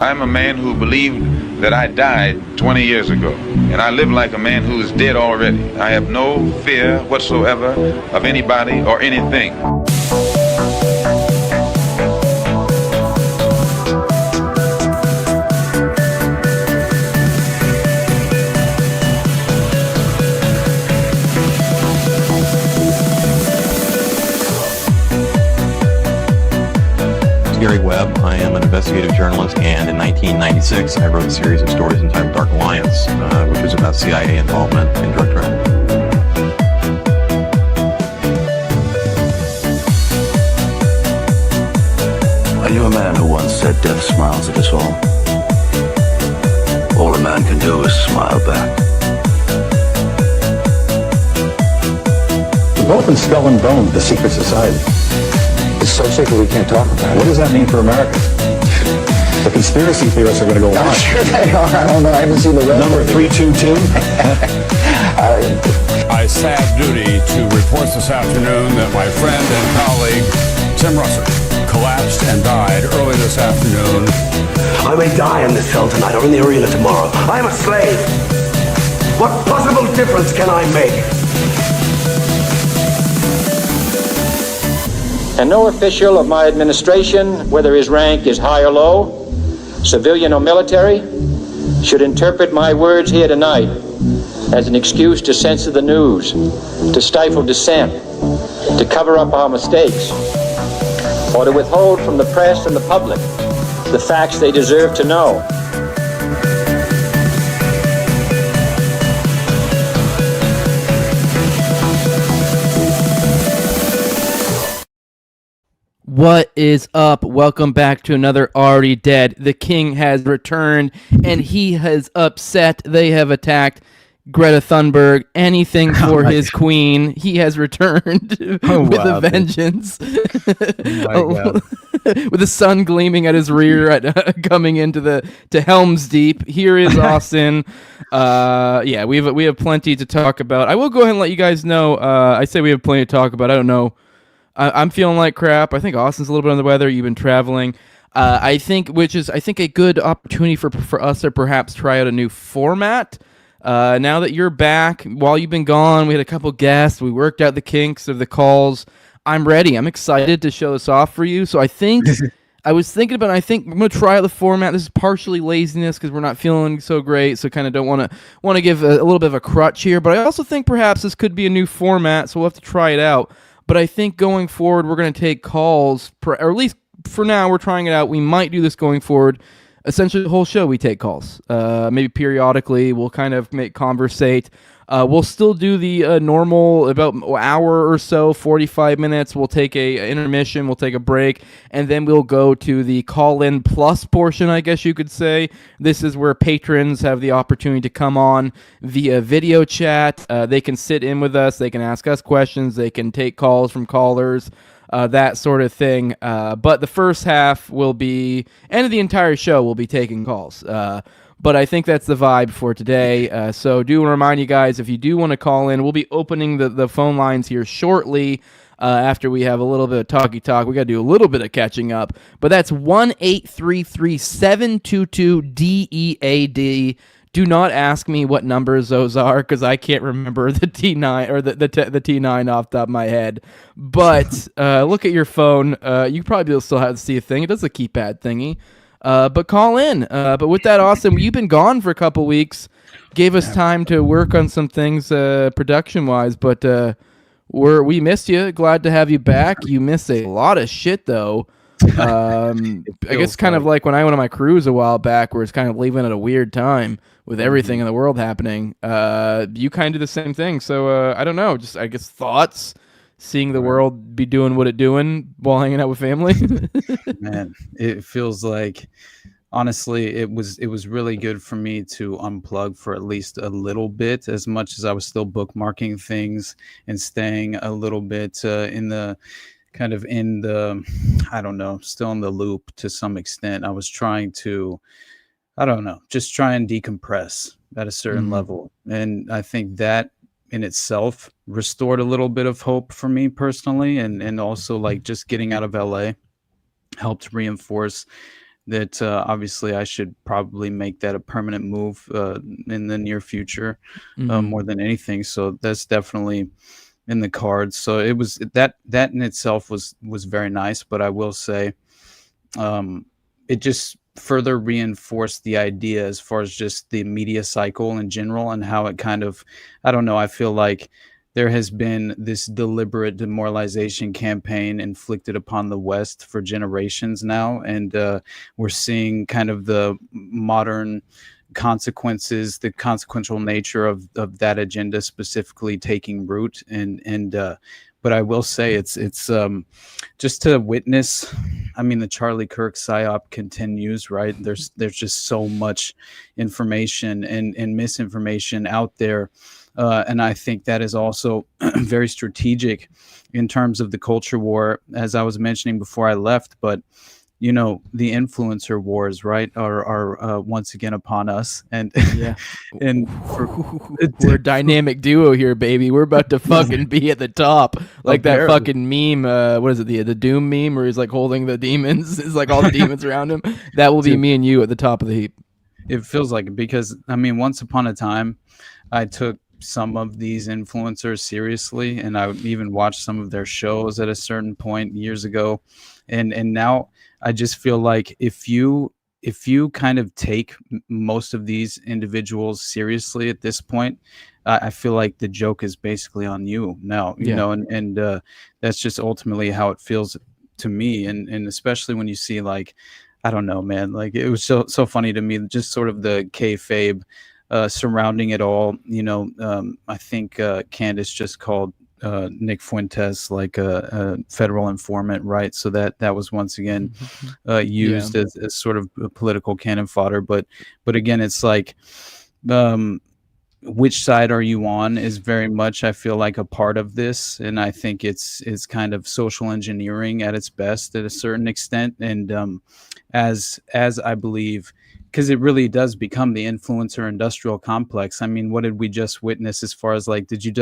I'm a man who believed that I died 20 years ago, and I live like a man who is dead already. I have no fear whatsoever of anybody or anything. Gary Webb. I am an investigative journalist, and in 1996 I wrote a series of stories entitled Dark Alliance, which was about CIA involvement in drug trafficking. I knew a man who once said death smiles at us all. All a man can do is smile back. We've both been skull and bone, the secret society. It's so secret we can't talk about it. What does that mean for America? The conspiracy theorists are going to go on. I'm sure they are. I don't know. I haven't seen the rest. Number 322. I have duty to report this afternoon that my friend and colleague, Tim Russert, collapsed and died early this afternoon. I may die in this cell tonight or in the arena tomorrow. I am a slave. What possible difference can I make? And no official of my administration, whether his rank is high or low, civilian or military, should interpret my words here tonight as an excuse to censor the news, to stifle dissent, to cover up our mistakes, or to withhold from the press and the public the facts they deserve to know. What is up? Welcome back to another Already Dead. The king has returned, and he has upset. They have attacked Greta Thunberg. Anything for his queen. He has returned with a vengeance. With the sun gleaming at his rear, coming into to Helm's Deep. Here is Austin. Yeah, we have plenty to talk about. I will go ahead and let you guys know. I say we have plenty to talk about. I don't know. I'm feeling like crap. I think Austin's a little bit under the weather. You've been traveling. I think a good opportunity for us to perhaps try out a new format. Now that you're back, while you've been gone, we had a couple guests. We worked out the kinks of the calls. I'm ready. I'm excited to show this off for you. So I think I was thinking about. I think I'm gonna try out the format. This is partially laziness because we're not feeling so great. So kind of don't want to give a little bit of a crutch here. But I also think perhaps this could be a new format. So we'll have to try it out. But I think going forward, we're going to take calls, or at least for now, we're trying it out. We might do this going forward. Essentially, the whole show, we take calls. Maybe periodically, we'll kind of conversate. We'll still do the normal, about an hour or so, 45 minutes. We'll take a intermission, we'll take a break, and then we'll go to the call-in plus portion, I guess you could say. This is where patrons have the opportunity to come on via video chat. They can sit in with us, they can ask us questions, they can take calls from callers, that sort of thing. But the first half will be, and the entire show will be taking calls. But I think that's the vibe for today. So do remind you guys, if you do want to call in, we'll be opening the phone lines here shortly after we have a little bit of talky talk. We got to do a little bit of catching up. But that's 1-833-722-DEAD. Do not ask me what numbers those are because I can't remember the T9 or the T9 off the top of my head. But look at your phone. You probably still have to see a thing. It does a keypad thingy. But call in. But with that, Austin, you've been gone for a couple weeks. Gave us time to work on some things production-wise, but we missed you. Glad to have you back. You missed a lot of shit, though. I guess kind of like when I went on my cruise a while back, where it's kind of leaving at a weird time with everything in the world happening. You kind of do the same thing. So I don't know. Just I guess thoughts. Seeing the world be doing what it doing while hanging out with family. Man, it feels like, honestly, it was really good for me to unplug for at least a little bit, as much as I was still bookmarking things and staying a little bit in the, I don't know, still in the loop to some extent. I was trying to, I don't know, just try and decompress at a certain level. And I think that in itself restored a little bit of hope for me personally, and also like just getting out of LA helped reinforce that obviously I should probably make that a permanent move in the near future, more than anything. So that's definitely in the cards. So it was that in itself was very nice. But I will say, it just further reinforced the idea as far as just the media cycle in general and how it kind of, I don't know, I feel like there has been this deliberate demoralization campaign inflicted upon the West for generations now. And we're seeing kind of the modern consequences, the consequential nature of that agenda specifically taking root. But I will say it's just to witness. I mean, the Charlie Kirk PsyOp continues, right? There's just so much information and misinformation out there. And I think that is also very strategic in terms of the culture war, as I was mentioning before I left. But, you know, the influencer wars, right, are once again upon us. And yeah, and we're a dynamic duo here, baby. We're about to fucking be at the top, like that fucking meme. What is it, the Doom meme, where he's like holding the demons? It's like all the demons around him. That will be me and you at the top of the heap. It feels like it, because I mean, once upon a time, I took some of these influencers seriously, and I even watched some of their shows at a certain point years ago, and now I just feel like if you kind of take most of these individuals seriously at this point, I feel like the joke is basically on you now, you know, and that's just ultimately how it feels to me, and especially when you see, like, I don't know, man, like it was so funny to me, just sort of the kayfabe surrounding it all. You know, I think Candace just called Nick Fuentes like a federal informant, right? So that was once again used as sort of a political cannon fodder. But again, it's like, which side are you on is very much, I feel like, a part of this, and I think it's kind of social engineering at its best at a certain extent. And as I believe, because it really does become the influencer industrial complex. I mean, what did we just witness as far as, like, did you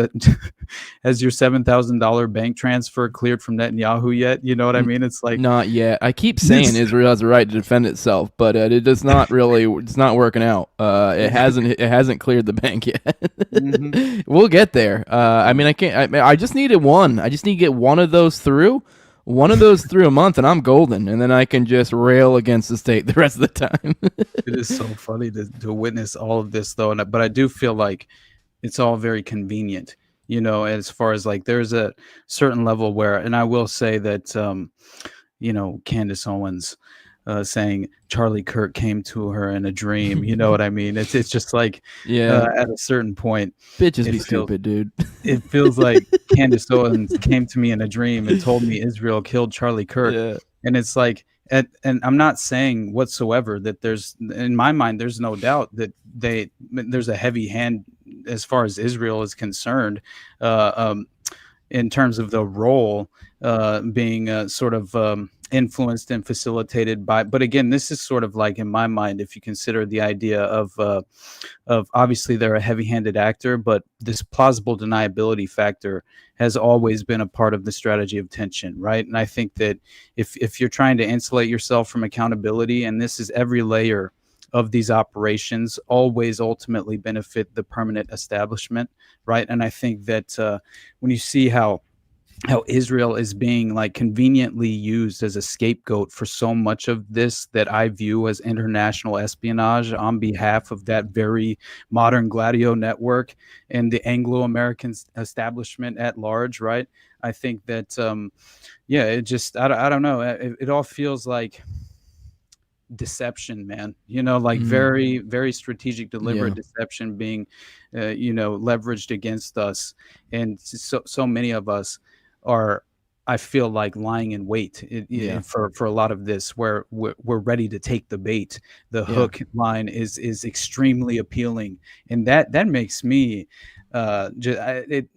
has your $7,000 bank transfer cleared from Netanyahu yet? You know what I mean? It's like, not yet. I keep saying Israel has a right to defend itself, but it does not really. It's not working out. It hasn't cleared the bank yet. We'll get there. I mean, I can't. I just needed one. I just need to get one of those through. One of those through a month, and I'm golden, and then I can just rail against the state the rest of the time. It is so funny to witness all of this, though, but I do feel like it's all very convenient, you know, as far as, like, there's a certain level where, and I will say that, you know, Candace Owens saying Charlie Kirk came to her in a dream, you know what I mean? It's just like, at a certain point, bitches be stupid, dude. It feels like Candace Owens came to me in a dream and told me Israel killed Charlie Kirk, and it's like, and I'm not saying whatsoever that there's, in my mind, there's no doubt that there's a heavy hand as far as Israel is concerned, in terms of the role being sort of influenced and facilitated by. But again, this is sort of like, in my mind, if you consider the idea of obviously they're a heavy-handed actor, but this plausible deniability factor has always been a part of the strategy of tension, right? And I think that if you're trying to insulate yourself from accountability, and this is every layer of these operations, always ultimately benefit the permanent establishment, right? And I think that when you see how Israel is being, like, conveniently used as a scapegoat for so much of this that I view as international espionage on behalf of that very modern Gladio network and the Anglo-American establishment at large, right? I think that, it just, I don't know. It all feels like deception, man, you know, like very, very strategic, deliberate deception being, you know, leveraged against us. And so many of us are, I feel like, lying in wait for a lot of this, where we're ready to take the bait. The hook line is extremely appealing, and that makes me it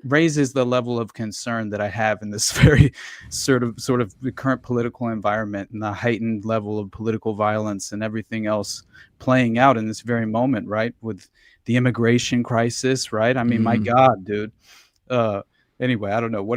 raises the level of concern that I have in this very sort of the current political environment and the heightened level of political violence and everything else playing out in this very moment, right? With the immigration crisis, right? I mean, my God, dude. Anyway, I don't know.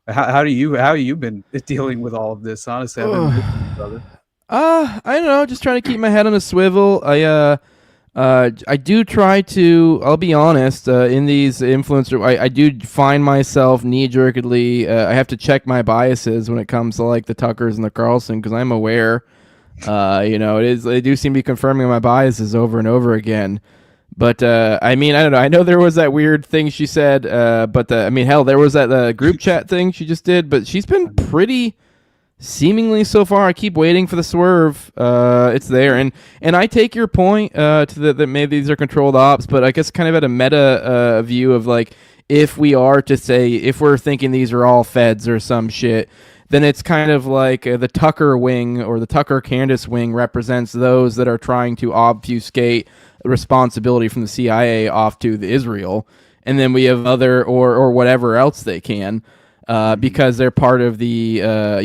How you been dealing with all of this? Honestly, I've been with you, brother. I don't know, just trying to keep my head on a swivel. I do try to, I'll be honest, in these influencer, I do find myself knee-jerkedly, I have to check my biases when it comes to like the Tuckers and the Carlson, because I'm aware, they do seem to be confirming my biases over and over again. But, I mean, I don't know. I know there was that weird thing she said, but, hell, there was that group chat thing she just did, but she's been pretty... seemingly so far. I keep waiting for the swerve. It's there, and I take your point that maybe these are controlled ops, but I guess kind of at a meta view of like, if we're thinking these are all feds or some shit, then it's kind of like the Tucker wing or the Tucker Candace wing represents those that are trying to obfuscate responsibility from the CIA off to the Israel, and then we have other or whatever else they can. Because they're part of the I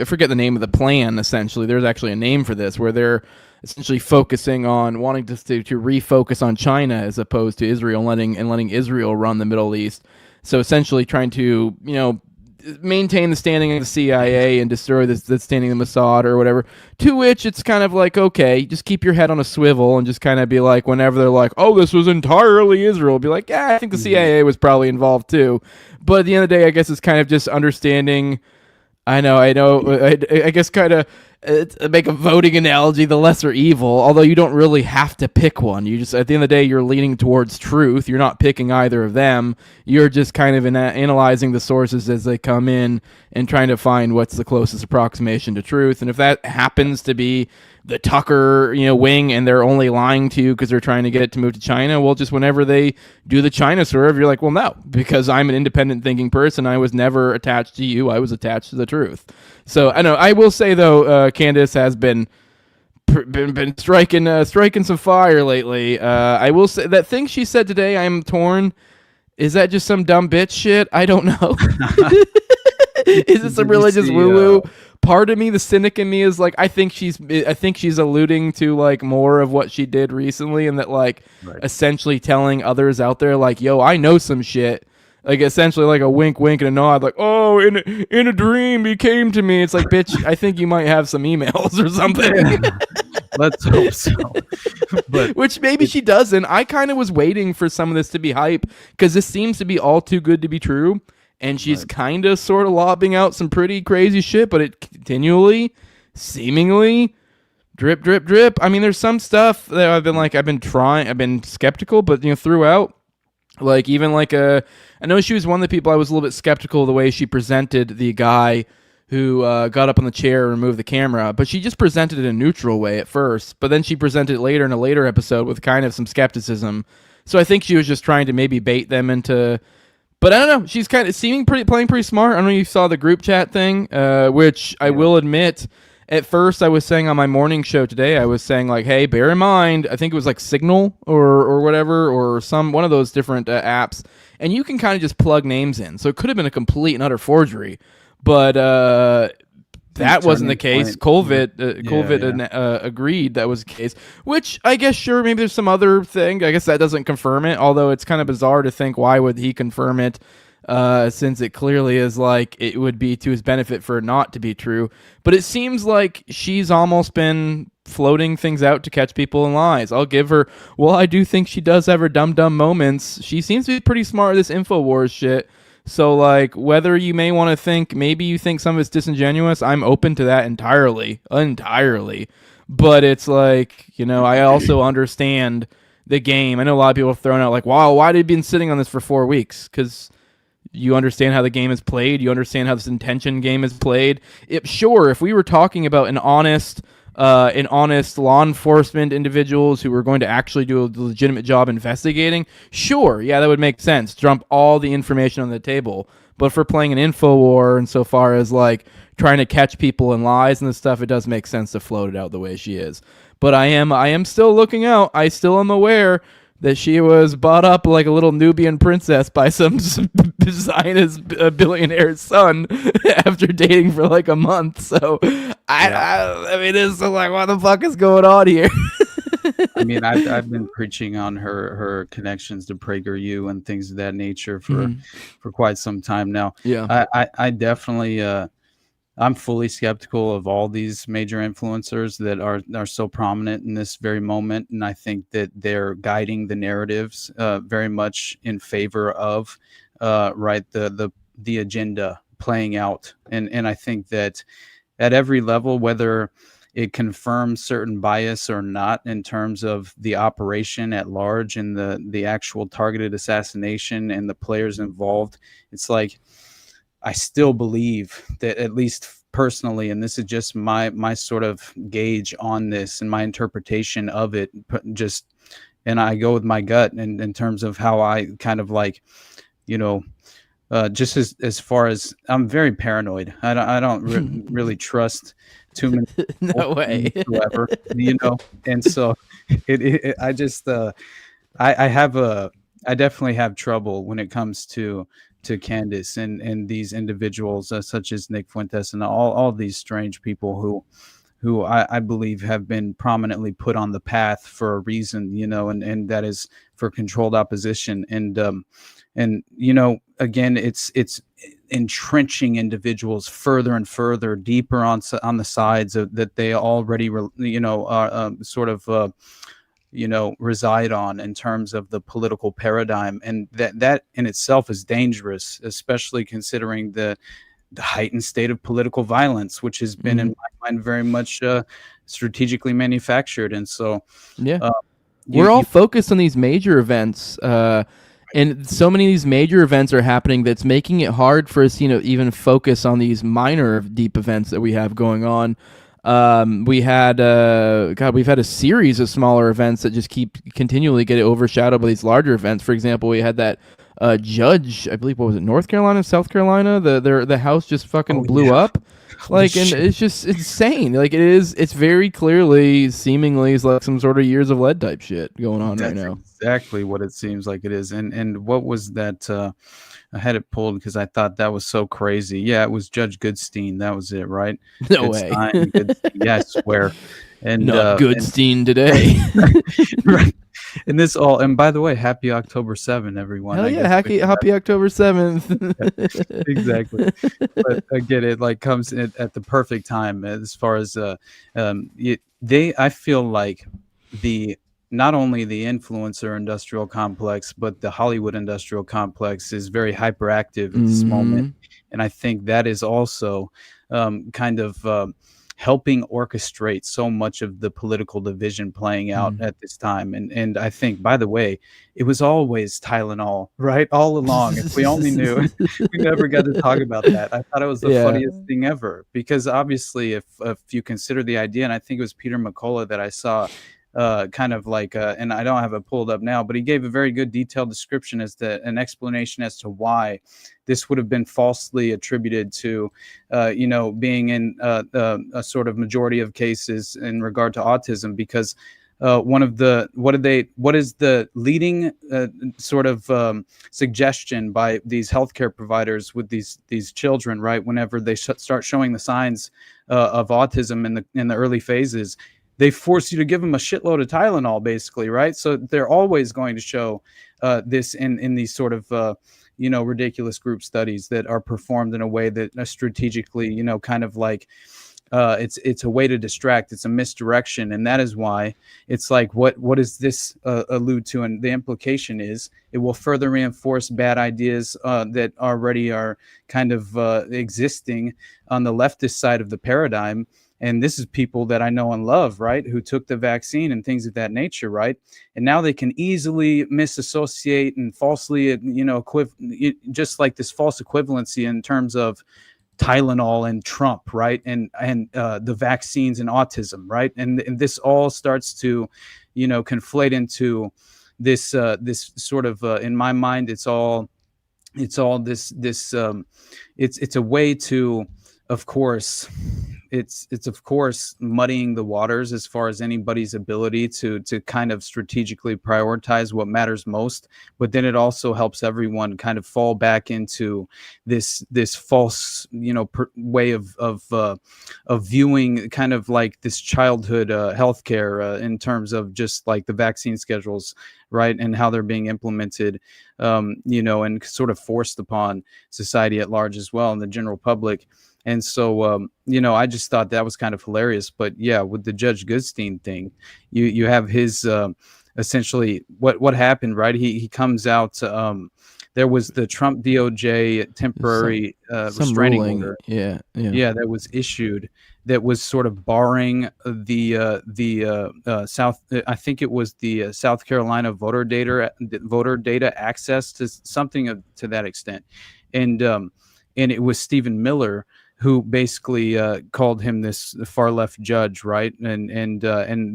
forget the name of the plan. Essentially, there's actually a name for this, where they're essentially focusing on wanting to refocus on China as opposed to Israel, and letting Israel run the Middle East. So essentially, trying to maintain the standing of the CIA and destroy the standing of Mossad or whatever. To which it's kind of like, okay, just keep your head on a swivel and just kind of be like, whenever they're like, oh, this was entirely Israel, be like, yeah, I think the CIA was probably involved too. But at the end of the day, I guess it's kind of just understanding. I guess kind of make a voting analogy, the lesser evil, although you don't really have to pick one. You just, at the end of the day, you're leaning towards truth. You're not picking either of them. You're just kind of analyzing the sources as they come in and trying to find what's the closest approximation to truth. And if that happens to be the Tucker, wing, and they're only lying to you because they're trying to get it to move to China, well, just whenever they do the China swerve, you're like, well, no, because I'm an independent thinking person. I was never attached to you. I was attached to the truth. So I know. I will say though, Candace has been striking some fire lately. I will say that thing she said today, I'm torn. Is that just some dumb bitch shit? I don't know. Is it some religious woo-woo? Part of me, the cynic in me, is like, I think she's alluding to like more of what she did recently, and that like essentially telling others out there like, yo, I know some shit. Like essentially like a wink wink and a nod, like, oh, in a dream he came to me. It's like, bitch, I think you might have some emails or something. Let's hope so. But which maybe she doesn't. I kind of was waiting for some of this to be hype, because this seems to be all too good to be true. And she's kind of sort of lobbing out some pretty crazy shit, but it continually, seemingly, drip, drip, drip. I mean, there's some stuff that I've been skeptical, but throughout, like even like I know she was one of the people I was a little bit skeptical of the way she presented the guy who got up on the chair and removed the camera, but she just presented it in a neutral way at first, but then she presented it later in a later episode with kind of some skepticism. So I think she was just trying to maybe bait them into. But I don't know. She's kind of playing pretty smart. I don't know if you saw the group chat thing, which I will admit, at first I was saying on my morning show today, I was saying like, hey, bear in mind, I think it was like Signal or whatever, or one of those different apps, and you can kind of just plug names in. So it could have been a complete and utter forgery, but that wasn't the case. Colvett agreed that was the case, which I guess, sure, maybe there's some other thing. I guess that doesn't confirm it, although it's kind of bizarre to think, why would he confirm it, since it clearly is like it would be to his benefit for it not to be true. But it seems like she's almost been floating things out to catch people in lies. I'll give her, well, I do think she does have her dumb moments. She seems to be pretty smart at this InfoWars shit. So, like, whether you may want to think, maybe you think some of it's disingenuous, I'm open to that entirely. But it's like, I also understand the game. I know a lot of people have thrown out, like, wow, why have you been sitting on this for 4 weeks? Because you understand how the game is played. You understand how this intention game is played. Sure, if we were talking about an honest law enforcement individuals who were going to actually do a legitimate job investigating, sure, yeah, that would make sense. Dump all the information on the table. But for playing an info war, and so far as like trying to catch people in lies and this stuff, it does make sense to float it out the way she is. But I am still looking out. I still am aware that she was bought up like a little Nubian princess by some Zionist billionaire's son after dating for like a month. So I mean, it's like, what the fuck is going on here? I mean, I've been preaching on her connections to PragerU and things of that nature for quite some time now. Yeah, I definitely I'm fully skeptical of all these major influencers that are so prominent in this very moment, and I think that they're guiding the narratives very much in favor of right the agenda playing out, and I think that at every level, whether it confirms certain bias or not in terms of the operation at large and the actual targeted assassination and the players involved, it's like I still believe that, at least personally, and this is just my sort of gauge on this and my interpretation of it, just, and I go with my gut in terms of how I kind of like, you know, just as far as I'm very paranoid. I don't really trust too many No way. whatsoever, you know, and so I just I definitely have trouble when it comes to Candace and these individuals such as Nick Fuentes and all these strange people who I believe have been prominently put on the path for a reason, you know, and that is for controlled opposition. And you know, again, it's entrenching individuals further and further deeper on the sides of that they already reside on in terms of the political paradigm, and that in itself is dangerous, especially considering the heightened state of political violence, which has been in my mind very much strategically manufactured. And so we're all focused on these major events, and so many of these major events are happening that's making it hard for us, you know, even focus on these minor deep events that we have going on. We've had a series of smaller events that just keep continually get overshadowed by these larger events. For example, we had that judge, I believe, what was it, North Carolina, South Carolina? The house just fucking blew up. Like, and it's just insane. Like, it's very clearly, seemingly, is like some sort of years of lead type shit going on right now. Exactly what it seems like it is. And what was that? I had it pulled because I thought that was so crazy. Yeah, it was Judge Goodstein. That was it, right? No way. Yeah, I swear. And not Goodstein today. Right. And this all, and by the way, happy October 7th, everyone. Hell yeah, happy October 7th. Exactly. But again, it like comes at the perfect time as far as I feel like not only the influencer industrial complex, but the Hollywood industrial complex is very hyperactive at this moment. And I think that is also kind of helping orchestrate so much of the political division playing out at this time. And I think, by the way, it was always Tylenol, right? All along. If we only knew, we never got to talk about that. I thought it was the funniest thing ever, because obviously if you consider the idea, and I think it was Peter McCullough that I saw kind of like, and I don't have it pulled up now, but he gave a very good detailed description an explanation as to why this would have been falsely attributed to, being in a sort of majority of cases in regard to autism, because what is the leading sort of suggestion by these healthcare providers with these children, right? Whenever they start showing the signs of autism in the early phases, they force you to give them a shitload of Tylenol, basically, right? So they're always going to show this in these sort of ridiculous group studies that are performed in a way that strategically, kind of like it's a way to distract. It's a misdirection, and that is why it's like what does this allude to? And the implication is it will further reinforce bad ideas that already are kind of existing on the leftist side of the paradigm. And this is people that I know and love, right, who took the vaccine and things of that nature, right? And now they can easily misassociate and falsely, just like this false equivalency in terms of Tylenol and Trump, right? And the vaccines and autism, right? And this all starts to, conflate into this sort of, in my mind, it's a way to, of course, it's of course muddying the waters as far as anybody's ability to kind of strategically prioritize what matters most. But then it also helps everyone kind of fall back into this false, way of viewing kind of like this childhood healthcare in terms of just like the vaccine schedules, right, and how they're being implemented, and sort of forced upon society at large as well, and the general public. And so, I just thought that was kind of hilarious. But yeah, with the Judge Goodstein thing, you have his essentially what happened, right? He comes out. There was the Trump DOJ temporary some restraining ruling. order. Yeah. That was issued, that was sort of barring the South. I think it was the South Carolina voter data access to something to that extent, and it was Stephen Miller who basically called him this far left judge, right? And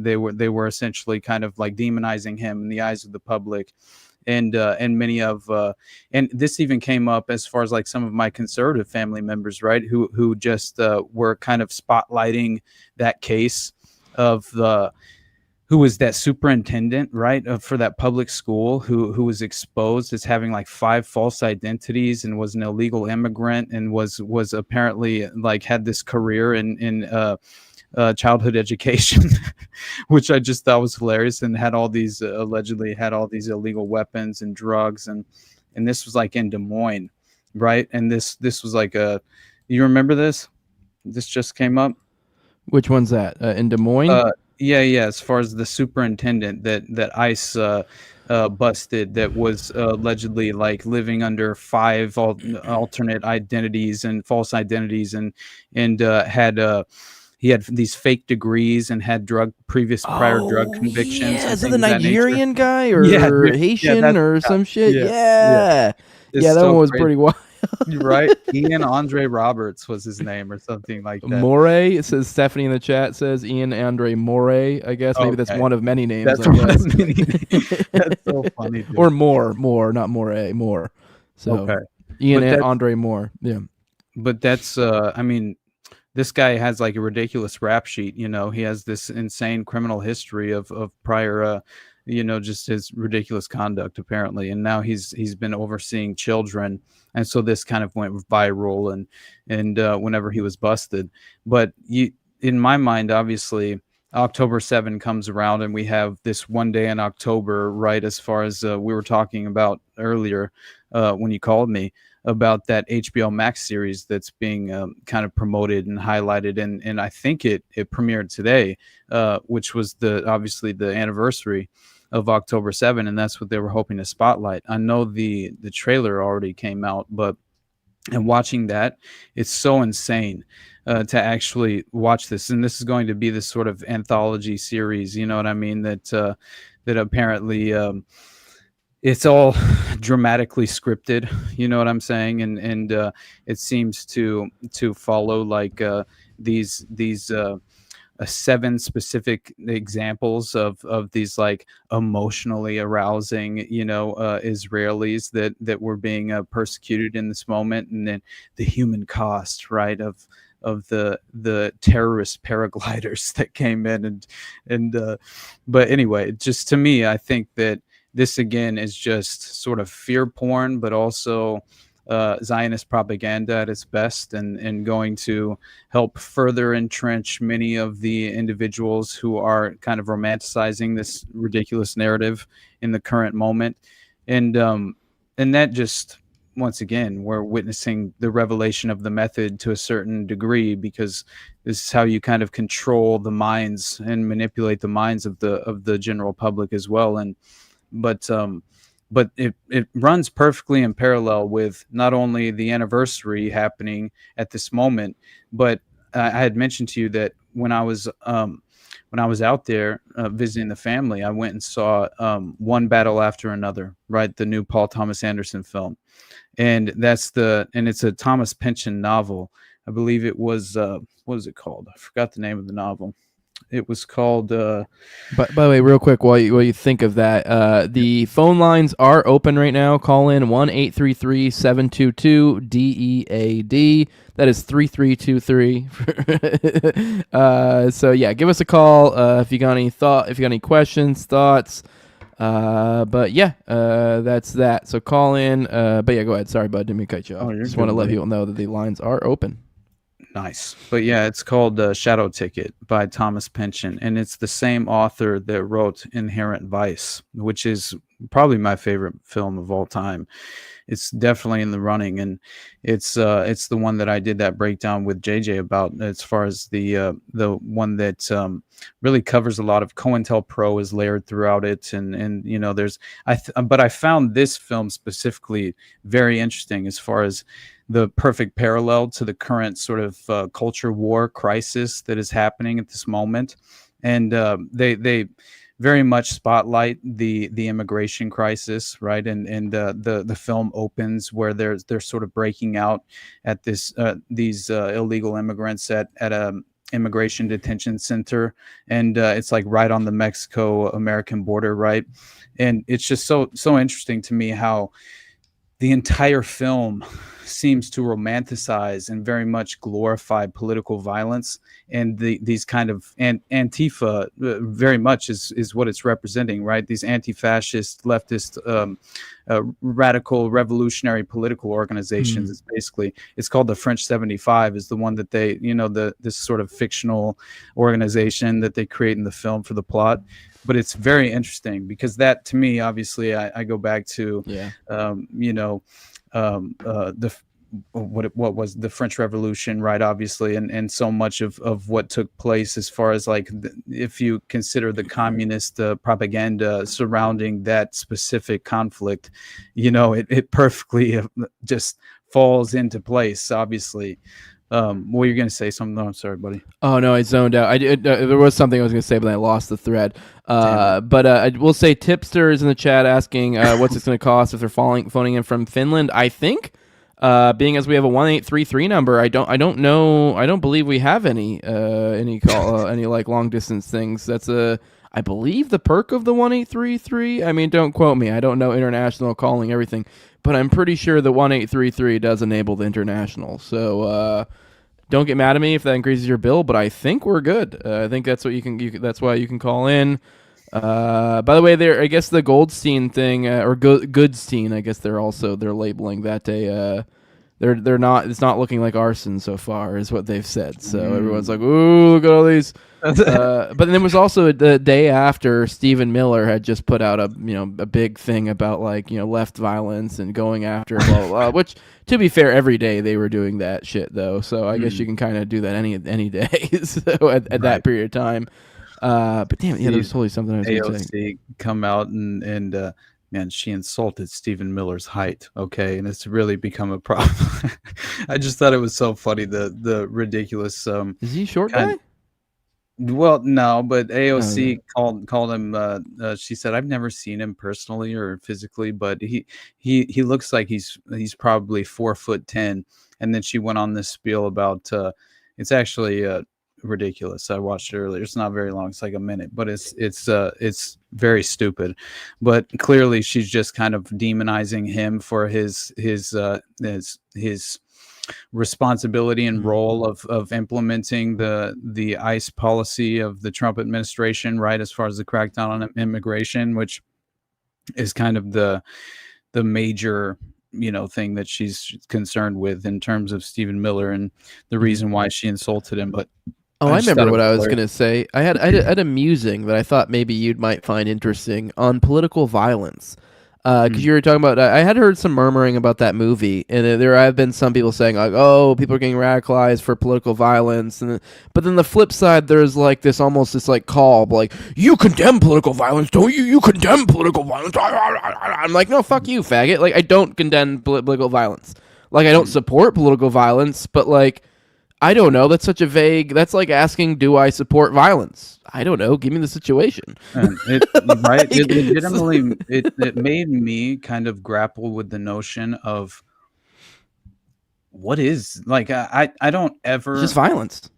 they were essentially kind of like demonizing him in the eyes of the public. And many of and this even came up as far as like some of my conservative family members, right, who just were kind of spotlighting that case of who was that superintendent, right, for that public school who was exposed as having like 5 false identities and was an illegal immigrant and was apparently like had this career in childhood education, which I just thought was hilarious, and had all these allegedly had all these illegal weapons and drugs, and this was like in Des Moines, right? And this was like you remember this? This just came up. Which one's that? In Des Moines? Yeah. As far as the superintendent that ICE busted, that was allegedly like living under 5 alternate identities and false identities, and had he had these fake degrees and had prior drug convictions. Yeah, is it the Nigerian guy or Haitian or some shit? Yeah. That so one was crazy. pretty wild. Right? Ian Andre Roberts was his name or something like that. Moray, it says Stephanie in the chat says Ian Andre Moray. I guess maybe that's one of many names. That's one of many names. That's so funny. Dude. Or Moore, not Moray, Moore. So Ian and Andre Moore. Yeah. But that's I mean, this guy has like a ridiculous rap sheet. He has this insane criminal history of prior just his ridiculous conduct apparently, and now he's been overseeing children, and so this kind of went viral and whenever he was busted. But in my mind, obviously October 7 comes around and we have this one day in October, right, as far as we were talking about earlier when you called me about that HBO Max series that's being kind of promoted and highlighted, and I think it premiered today, which was obviously the anniversary of October 7, and that's what they were hoping to spotlight. I know the trailer already came out, and watching that, it's so insane to actually watch this, and this is going to be this sort of anthology series, you know what I mean, that apparently it's all dramatically scripted, you know what I'm saying, and it seems to follow like these 7 specific examples of these like emotionally arousing, Israelis that were being persecuted in this moment, and then the human cost, right, of the terrorist paragliders that came in, and but anyway, just to me, I think that this again is just sort of fear porn, but also Zionist propaganda at its best, and going to help further entrench many of the individuals who are kind of romanticizing this ridiculous narrative in the current moment. And that just, once again, we're witnessing the revelation of the method to a certain degree, because this is how you kind of control the minds and manipulate the minds of the general public as well. But it runs perfectly in parallel with not only the anniversary happening at this moment, but I had mentioned to you that when I was out there visiting the family, I went and saw One Battle After Another, right? The new Paul Thomas Anderson film. And it's a Thomas Pynchon novel. I believe it was, what was it called? I forgot the name of the novel. It was called. By the way, real quick, while you think of that, the phone lines are open right now. Call in 1-833-722-DEAD. That is 3323. So yeah, give us a call if you got any questions, thoughts. But yeah, that's that. So call in. But yeah, go ahead. Sorry, bud, didn't mean to cut you off. Just want to let people know that the lines are open. Nice. But yeah, it's called Shadow Ticket by Thomas Pynchon, and it's the same author that wrote Inherent Vice, which is probably my favorite film of all time. It's definitely in the running, and it's the one that I did that breakdown with JJ about, as far as the one that really covers a lot of COINTELPRO is layered throughout it, and you know, there's but I found this film specifically very interesting as far as the perfect parallel to the current sort of culture war crisis that is happening at this moment, and they very much spotlight the immigration crisis, right? And the film opens where they're sort of breaking out at these illegal immigrants at a immigration detention center, and it's like right on the Mexico-American border, right? And it's just so interesting to me how the entire film seems to romanticize and very much glorify political violence, and these kind of Antifa very much is what it's representing, right? These anti-fascist, leftist, radical, revolutionary political organizations. It's called the French 75, is the one that they, you know, this sort of fictional organization that they create in the film for the plot. But it's very interesting because that, to me, obviously, I go back to, you know, what was the French Revolution, right? Obviously, and so much of what took place as far as like, if you consider the communist propaganda surrounding that specific conflict, you know, it perfectly just falls into place, obviously. Were you going to say something? No, I'm sorry, buddy. Oh no, I zoned out. There was something I was going to say, but I lost the thread. But I will say, Tipster is in the chat asking what's it going to cost if they're phoning in from Finland. I think, being as we have a 1833 number, I don't know. I don't believe we have any call any like long distance things. That's I believe the perk of the 1833. I mean, don't quote me. I don't know international calling everything, but I'm pretty sure the 1833 does enable the international. So don't get mad at me if that increases your bill, but I think we're good. I think that's what you can. That's why you can call in. By the way, I guess the Goldstein thing or Goodstein. I guess they're labeling that they're not. It's not looking like arson so far, is what they've said. So everyone's like, "Ooh, look at all these." But then there was also the day after Stephen Miller had just put out a big thing about like left violence and going after blah blah blah. Which, to be fair, every day they were doing that shit though. So I guess you can kind of do that any day. So at that period of time. But damn, yeah, there's totally something I was going to say. Come out and man, she insulted Stephen Miller's height. Okay, and it's really become a problem. I just thought it was so funny, the ridiculous. Is he short guy? Well, no, but AOC called him. She said, "I've never seen him personally or physically, but he looks like he's probably 4'10". And then she went on this spiel about it's actually ridiculous. I watched it earlier. It's not very long. It's like a minute, but it's very stupid. But clearly, she's just kind of demonizing him for his responsibility and role of implementing the ICE policy of the Trump administration, right, as far as the crackdown on immigration, which is kind of the major thing that she's concerned with in terms of Stephen Miller and the reason why she insulted him. But I remember what I was going to say. I had a musing that I thought maybe you might find interesting on political violence. Because you were talking about, I had heard some murmuring about that movie, and there have been some people saying like, "Oh, people are getting radicalized for political violence," but then the flip side, there's like this like call, like, "You condemn political violence, don't you? You condemn political violence." I'm like, no, fuck you, faggot. Like, I don't condemn political violence. Like, I don't support political violence, but like, I don't know. That's such a vague. That's like asking, "Do I support violence?" I don't know. Give me the situation. Right? It legitimately, it made me kind of grapple with the notion of what is like. I don't ever. It's just violence.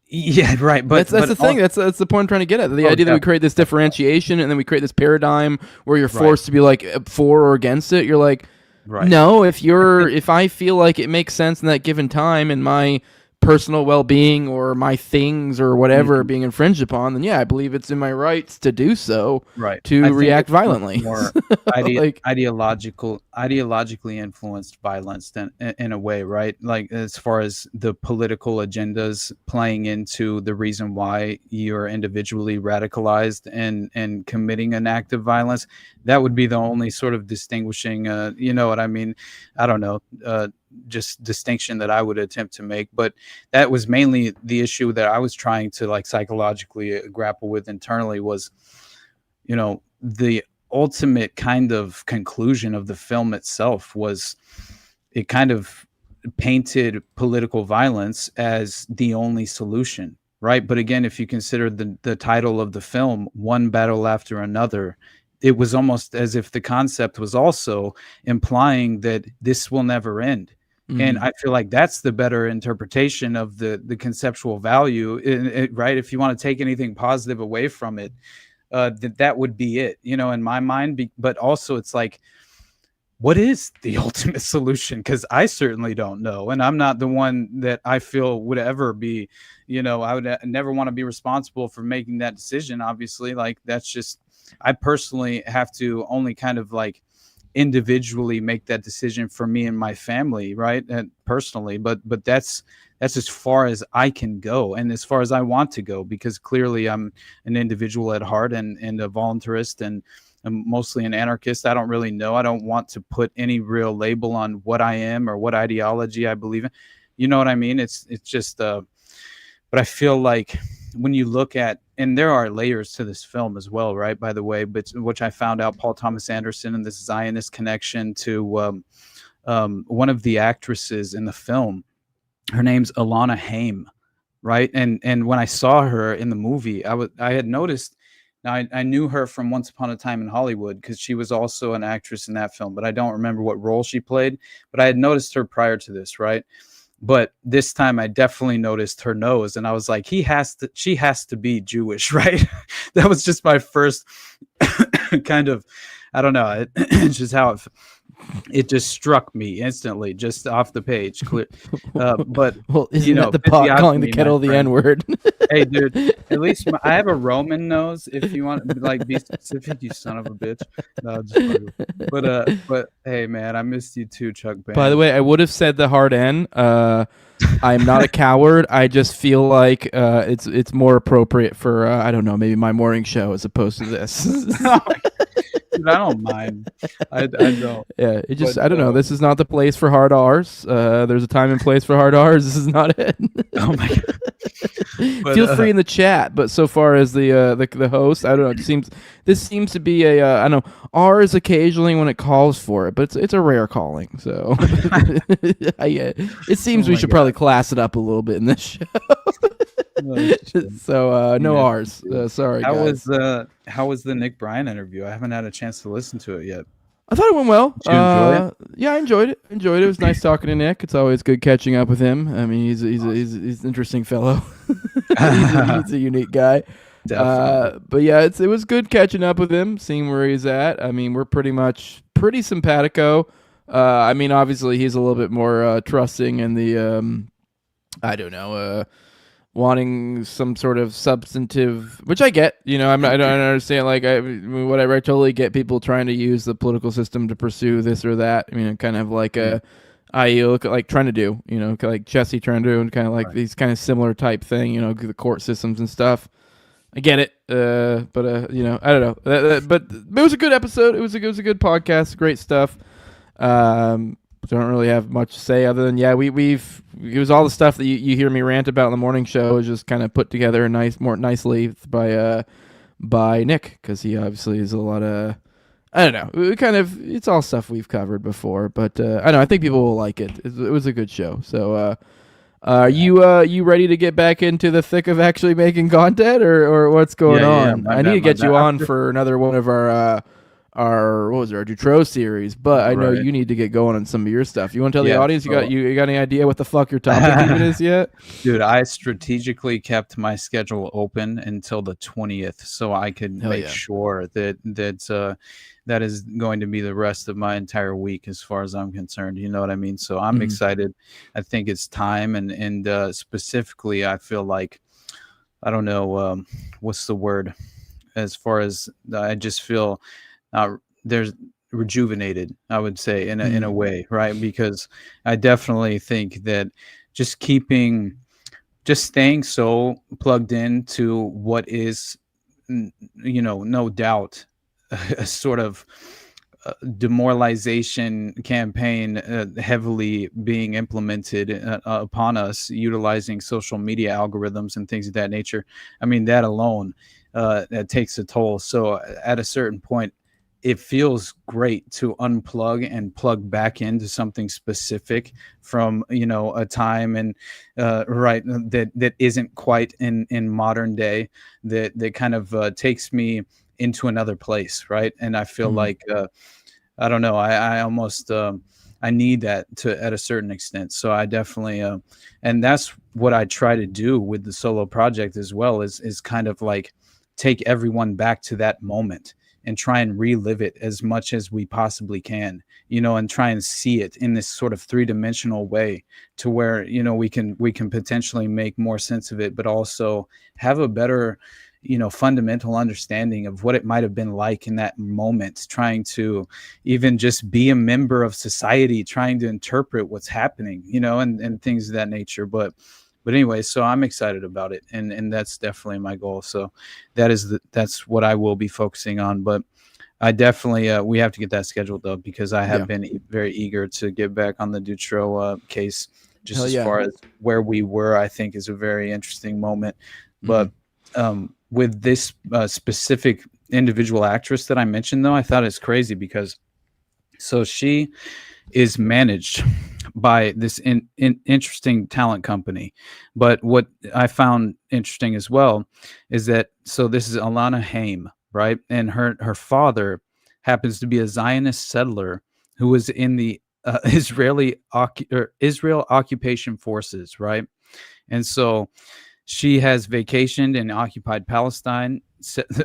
Yeah, right. But that's the thing. That's the point I'm trying to get at. The idea that we create this differentiation and then we create this paradigm where you're forced to be like for or against it. You're like, no. If I feel like it makes sense in that given time in my personal well-being or my things or whatever being infringed upon, then yeah, I believe it's in my rights to do so, right? to react violently. More Like, ideologically influenced violence than in a way, right? Like as far as the political agendas playing into the reason why you're individually radicalized and committing an act of violence, that would be the only sort of distinguishing, you know what I mean? I don't know, just distinction that I would attempt to make. But that was mainly the issue that I was trying to like psychologically grapple with internally was, you know, the ultimate kind of conclusion of the film itself was it kind of painted political violence as the only solution, right? But again, if you consider the title of the film, One Battle After Another, it was almost as if the concept was also implying that this will never end. And I feel like that's the better interpretation of the conceptual value, right? If you want to take anything positive away from it, that would be it, you know, in my mind. But also it's like, what is the ultimate solution? Because I certainly don't know. And I'm not the one that I feel would ever be, you know, I would never want to be responsible for making that decision. Obviously, like that's just, I personally have to only kind of like individually make that decision for me and my family, right? And personally, but that's as far as I can go and as far as I want to go, because clearly I'm an individual at heart and a voluntarist and I'm mostly an anarchist. I don't really know. I don't want to put any real label on what I am or what ideology I believe in. You know what I mean? It's just, but I feel like when you look at, and there are layers to this film as well, right? By the way, but which I found out Paul Thomas Anderson and this Zionist connection to one of the actresses in the film. Her name's Alana Haim, right? And when I saw her in the movie, I had noticed. Now I knew her from Once Upon a Time in Hollywood because she was also an actress in that film, but I don't remember what role she played. But I had noticed her prior to this, right? But this time I definitely noticed her nose and I was like, she has to be Jewish, right? That was just my first kind of, I don't know. It's just how it just struck me instantly, just off the page. Clear. But well, isn't that the pot calling the kettle the N-word? Hey, dude, at least I have a Roman nose. If you want to like be specific, you son of a bitch. No, just but hey, man, I missed you too, Chuck. Band. By the way, I would have said the hard N. I'm not a coward. I just feel like it's more appropriate for I don't know, maybe my morning show as opposed to this. Dude, I don't mind. I don't. Yeah, it just I don't know. This is not the place for hard R's. There's a time and place for hard R's. This is not it. Oh my god. But, feel free in the chat. But so far as the host, I don't know. This seems to be a I don't know, R's occasionally when it calls for it, but it's a rare calling. So it seems we should probably class it up a little bit in this show. So no R's. Sorry. How was the Nick Bryan interview? I haven't had a chance to listen to it yet. I thought it went well. Did you enjoy it? Yeah, I enjoyed it. It was nice talking to Nick. It's always good catching up with him. I mean, he's an interesting fellow. he's a unique guy. But yeah, it was good catching up with him, seeing where he's at. I mean, we're pretty simpatico. I mean, obviously he's a little bit more trusting in the I don't know, wanting some sort of substantive, which I get, you know, I don't understand, like, whatever, I totally get people trying to use the political system to pursue this or that. I mean, kind of like I look at, like, trying to do, you know, like Jesse trying to do, and kind of like these kind of similar type thing, you know, the court systems and stuff. I get it, but you know, I don't know, but it was a good episode. It was a good podcast, great stuff. Don't really have much to say other than it was all the stuff that you hear me rant about in the morning show is just kind of put together more nicely by Nick, because he obviously is a lot of, I don't know, it's all stuff we've covered before, but I don't know, I think people will like it. It was a good show. So are you ready to get back into the thick of actually making content, or what's going on? I need to get you on for another one of our Dutro series, but I know Right. you need to get going on some of your stuff. You want to tell the Yeah, audience so- you got any idea what the fuck your topic even is yet? Dude, I strategically kept my schedule open until the 20th so I could Hell make yeah. sure that is going to be the rest of my entire week as far as I'm concerned. You know what I mean? So I'm excited. I think it's time, and specifically I feel like, I don't know, what's the word, as far as I just feel there's rejuvenated, I would say, in a way, right? Because I definitely think that just staying so plugged in to what is, no doubt, a sort of demoralization campaign heavily being implemented upon us, utilizing social media algorithms and things of that nature. I mean, that alone, that takes a toll. So at a certain point, it feels great to unplug and plug back into something specific from, a time and right that isn't quite in modern day, that kind of takes me into another place, right? And I feel like I don't know, I almost I need that at a certain extent. So I definitely and that's what I try to do with the solo project as well, is kind of like take everyone back to that moment and try and relive it as much as we possibly can, and try and see it in this sort of three-dimensional way, to where, we can potentially make more sense of it, but also have a better, fundamental understanding of what it might have been like in that moment, trying to even just be a member of society, trying to interpret what's happening, and things of that nature. But anyway, so I'm excited about it, and that's definitely my goal. So that's what I will be focusing on. But I definitely we have to get that scheduled up, because I have been very eager to get back on the Dutro case. Just Hell as yeah. far as where we were, I think is a very interesting moment. But with this specific individual actress that I mentioned, though, I thought it's crazy because so she is managed by this interesting talent company. But what I found interesting as well is that, so this is Alana Haim, right? And her father happens to be a Zionist settler who was in the Israel occupation forces, right? And so she has vacationed in occupied Palestine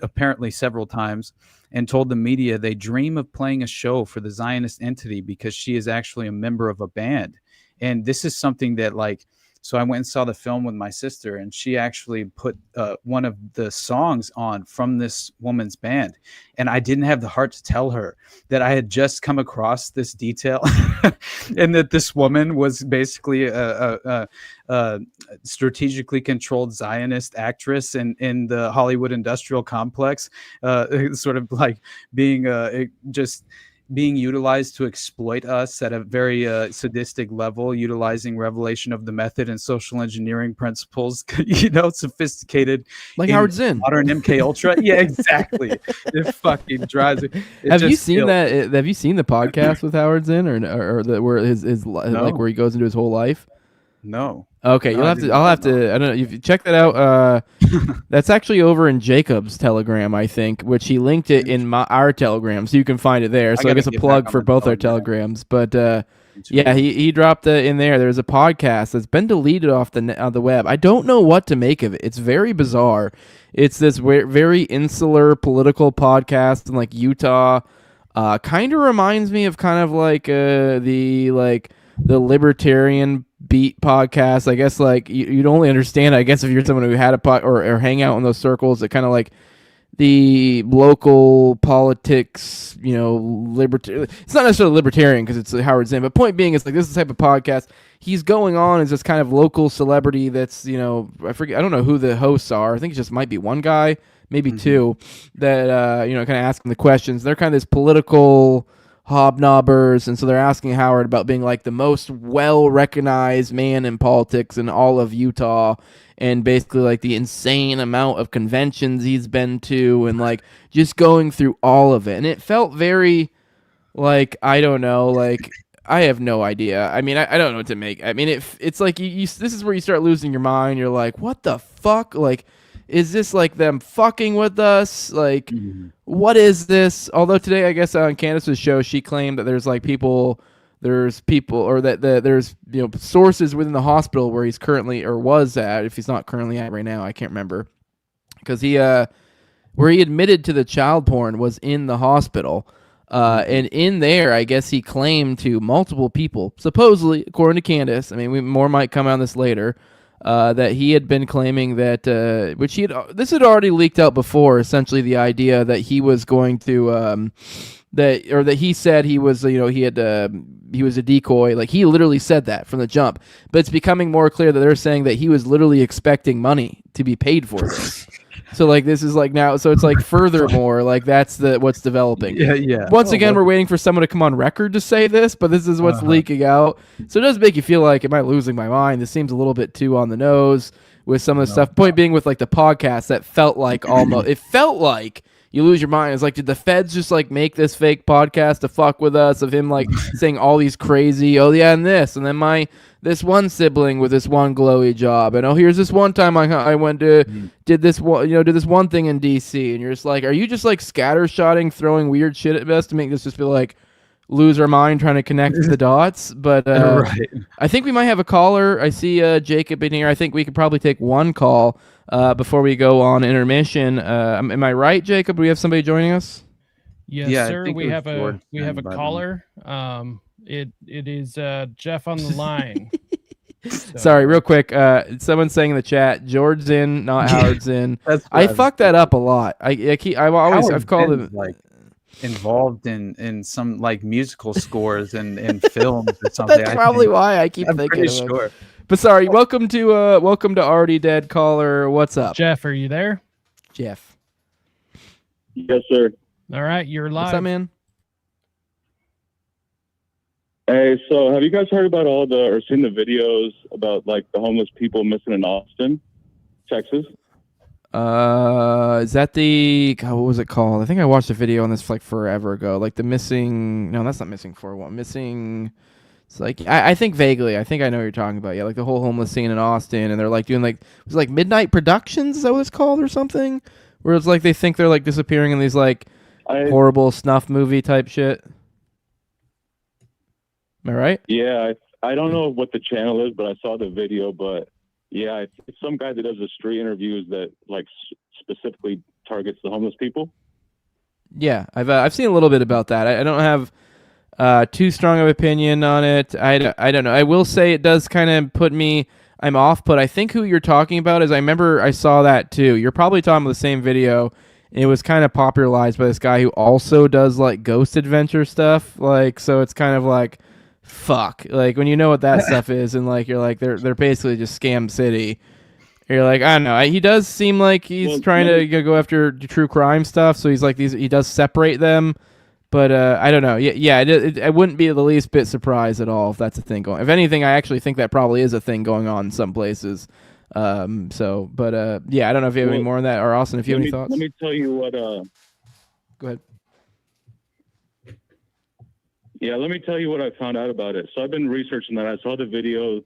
apparently several times, and told the media they dream of playing a show for the Zionist entity because she is actually a member of a band. And this is something that, like, so I went and saw the film with my sister, and she actually put one of the songs on from this woman's band. And I didn't have the heart to tell her that I had just come across this detail and that this woman was basically a strategically controlled Zionist actress in the Hollywood industrial complex, sort of like being just being utilized to exploit us at a very sadistic level, utilizing revelation of the method and social engineering principles, sophisticated, Like Howard Zinn. modern MK Ultra. Yeah, exactly. It fucking drives me. Have you seen that? Have you seen the podcast with Howard Zinn, or where his like where he goes into his whole life? No. Okay, No, I'll have to. I don't know. You check that out. That's actually over in Jacob's Telegram, I think, which he linked it in our Telegram, so you can find it there. So I guess a plug for both our Telegrams. But yeah, he dropped it in there. There's a podcast that's been deleted off the web. I don't know what to make of it. It's very bizarre. It's this very insular political podcast in like Utah. Kind of reminds me of kind of like the libertarian beat podcast. I guess like you'd only understand, I guess, if you're someone who had a pot or hang out in those circles that kind of like the local politics, it's not necessarily libertarian because it's Howard Zinn, but point being, it's like this is the type of podcast he's going on as this kind of local celebrity that's, I forget, I don't know who the hosts are. I think it just might be one guy, maybe two, that, kind of asking the questions. They're kind of this political hobnobbers, and so they're asking Howard about being like the most well-recognized man in politics in all of Utah, and basically like the insane amount of conventions he's been to, and like just going through all of it. And it felt very like, I don't know, like I have no idea. I mean, I don't know what to make. I mean, it's like you this is where you start losing your mind. You're like, what the fuck? Like, is this like them fucking with us? Like, what is this? Although today, I guess on Candace's show, she claimed that there's people, or that there's sources within the hospital where he's currently or was at, if he's not currently at right now, I can't remember, because he where he admitted to the child porn was in the hospital. And in there, I guess he claimed to multiple people, supposedly, according to Candace, I mean, more might come on this later, that he had been claiming that, this had already leaked out before, essentially the idea that he was going to, that he said he was, he was a decoy. Like, he literally said that from the jump. But it's becoming more clear that they're saying that he was literally expecting money to be paid for this. So like this is like now, so it's like furthermore, like that's what's developing. Yeah. Once again, we're waiting for someone to come on record to say this, but this is what's leaking out. So it does make you feel like, am I losing my mind? This seems a little bit too on the nose with some of the stuff. Point being with like the podcast, that felt like almost, it felt like you lose your mind. It's like, did the feds just like make this fake podcast to fuck with us, of him like saying all these crazy, oh yeah, and then this one sibling with this one glowy job, and here's this one time I went to did this one thing in DC, and you're just like, are you just like scattershotting, throwing weird shit at us to make this just feel like lose our mind trying to connect the dots? But right. I think we might have a caller. I see Jacob in here. I think we could probably take one call before we go on intermission. Am I right, Jacob? Do we have somebody joining us? Yes, sir. We have a caller. It is Jeff on the line. So. Sorry, real quick. Someone's saying in the chat, George's in, not Howard's in. I fucked that up a lot. I've called him like involved in some like musical scores and films or something. That's probably why I keep thinking of him. Sure. But sorry, welcome to Already Dead caller. What's up? Jeff, are you there? Jeff. Yes, sir. All right, you're live. What's up, man? Hey, so have you guys heard about or seen the videos about like the homeless people missing in Austin, Texas? Is that what was it called? I think I watched a video on this like forever ago. Like the missing. No, that's not missing 411. Missing. It's like I think vaguely. I think I know what you're talking about. Yeah, like the whole homeless scene in Austin, and they're like doing like it was like Midnight Productions. Is that what it's called or something? Where it's like they think they're like disappearing in these like horrible snuff movie type shit. Am I right? Yeah, I don't know what the channel is, but I saw the video. But yeah, it's some guy that does the street interviews that like specifically targets the homeless people. Yeah, I've seen a little bit about that. I don't have too strong of an opinion on it. I don't know. I will say it does kind of put me. I'm off, but I think who you're talking about is I remember I saw that too. You're probably talking about the same video. It was kind of popularized by this guy who also does like ghost adventure stuff. Like, so it's kind of like. Fuck, like when you know what that stuff is, and like you're like they're basically just scam city. You're like, I don't know. He does seem like he's trying to go after true crime stuff, so he's like he does separate them, but I don't know. Yeah, I wouldn't be the least bit surprised at all if that's a thing going. If anything, I actually think that probably is a thing going on in some places. Yeah, I don't know if you have any more on that, or Austin, if you have any thoughts. Let me tell you what. Go ahead. Yeah, let me tell you what I found out about it. So I've been researching that. I saw the video.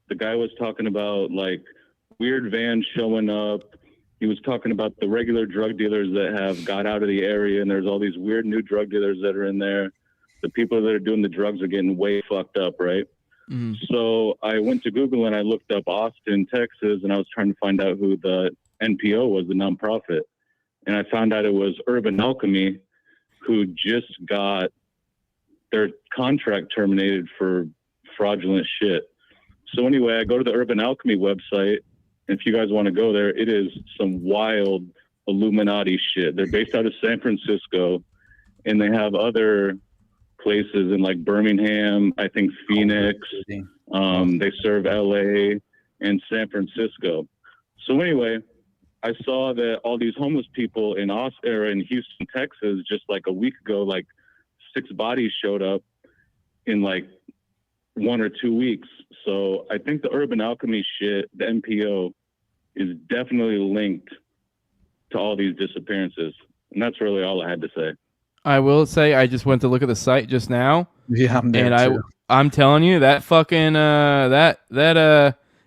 The guy was talking about like weird vans showing up. He was talking about the regular drug dealers that have got out of the area, and there's all these weird new drug dealers that are in there. The people that are doing the drugs are getting way fucked up, right? Mm-hmm. So I went to Google and I looked up Austin, Texas, and I was trying to find out who the NPO was, the nonprofit. And I found out it was Urban Alchemy, who just got their contract terminated for fraudulent shit. So anyway, I go to the Urban Alchemy website, and if you guys want to go there, it is some wild Illuminati shit. They're based out of San Francisco, and they have other places in like Birmingham, I think Phoenix. They serve LA and San Francisco. So anyway, I saw that all these homeless people in Houston, Texas, just like a week ago, like 6 bodies showed up in like 1 or 2 weeks. So I think the Urban Alchemy shit, the NPO, is definitely linked to all these disappearances. And that's really all I had to say. I will say I just went to look at the site just now. Yeah, I'm there and too. I'm telling you that fucking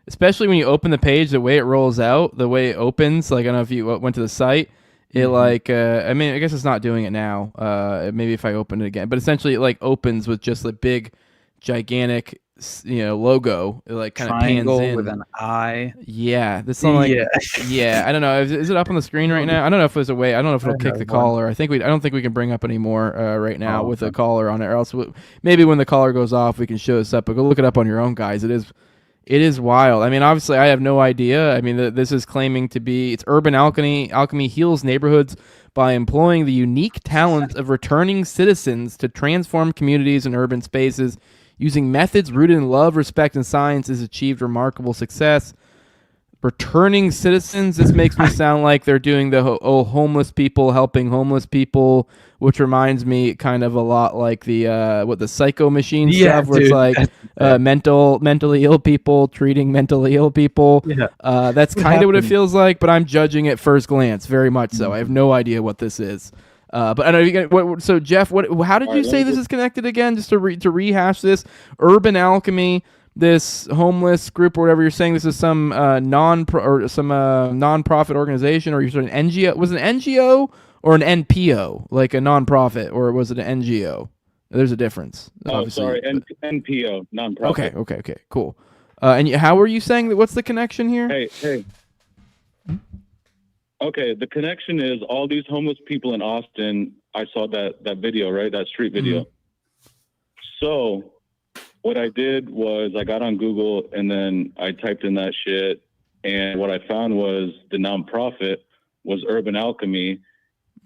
especially when you open the page, the way it rolls out, the way it opens. Like I don't know if you went to the site. It like I mean I guess it's not doing it now. Maybe if I open it again, but essentially it like opens with just a big, gigantic logo. It like kind of pans in with an eye. Yeah, this one yeah. I don't know. Is it up on the screen right now? I don't know if there's a way. I don't know if it'll kick the caller. I don't think we can bring up any more right now with a caller on it. Or else maybe when the caller goes off, we can show this up. But go look it up on your own, guys. It is wild. I mean, obviously, I have no idea. I mean, this is claiming to be it's urban alchemy. Alchemy heals neighborhoods by employing the unique talent of returning citizens to transform communities and urban spaces. Using methods rooted in love, respect, and science has achieved remarkable success. Returning citizens, this makes me sound like they're doing the homeless people, helping homeless people, which reminds me kind of a lot like the the psycho machine stuff, where it's like mentally ill people treating mentally ill people. Yeah. That's kind of what it feels like, but I'm judging at first glance, very much so. I have no idea what this is. But I know so Jeff, how did you say this is connected again? Just to rehash this, urban alchemy, this homeless group or whatever you're saying. This is some non-profit organization, or you're sort of an NGO. Was it an NGO or an NPO, like a non-profit, or was it an NGO? There's a difference. Sorry, NPO, non-profit. Okay, cool. And how were you saying that? What's the connection here? Hey. Okay, the connection is all these homeless people in Austin. I saw that video, right? That street video. Mm-hmm. So what I did was I got on Google and then I typed in that shit. And what I found was the nonprofit was Urban Alchemy.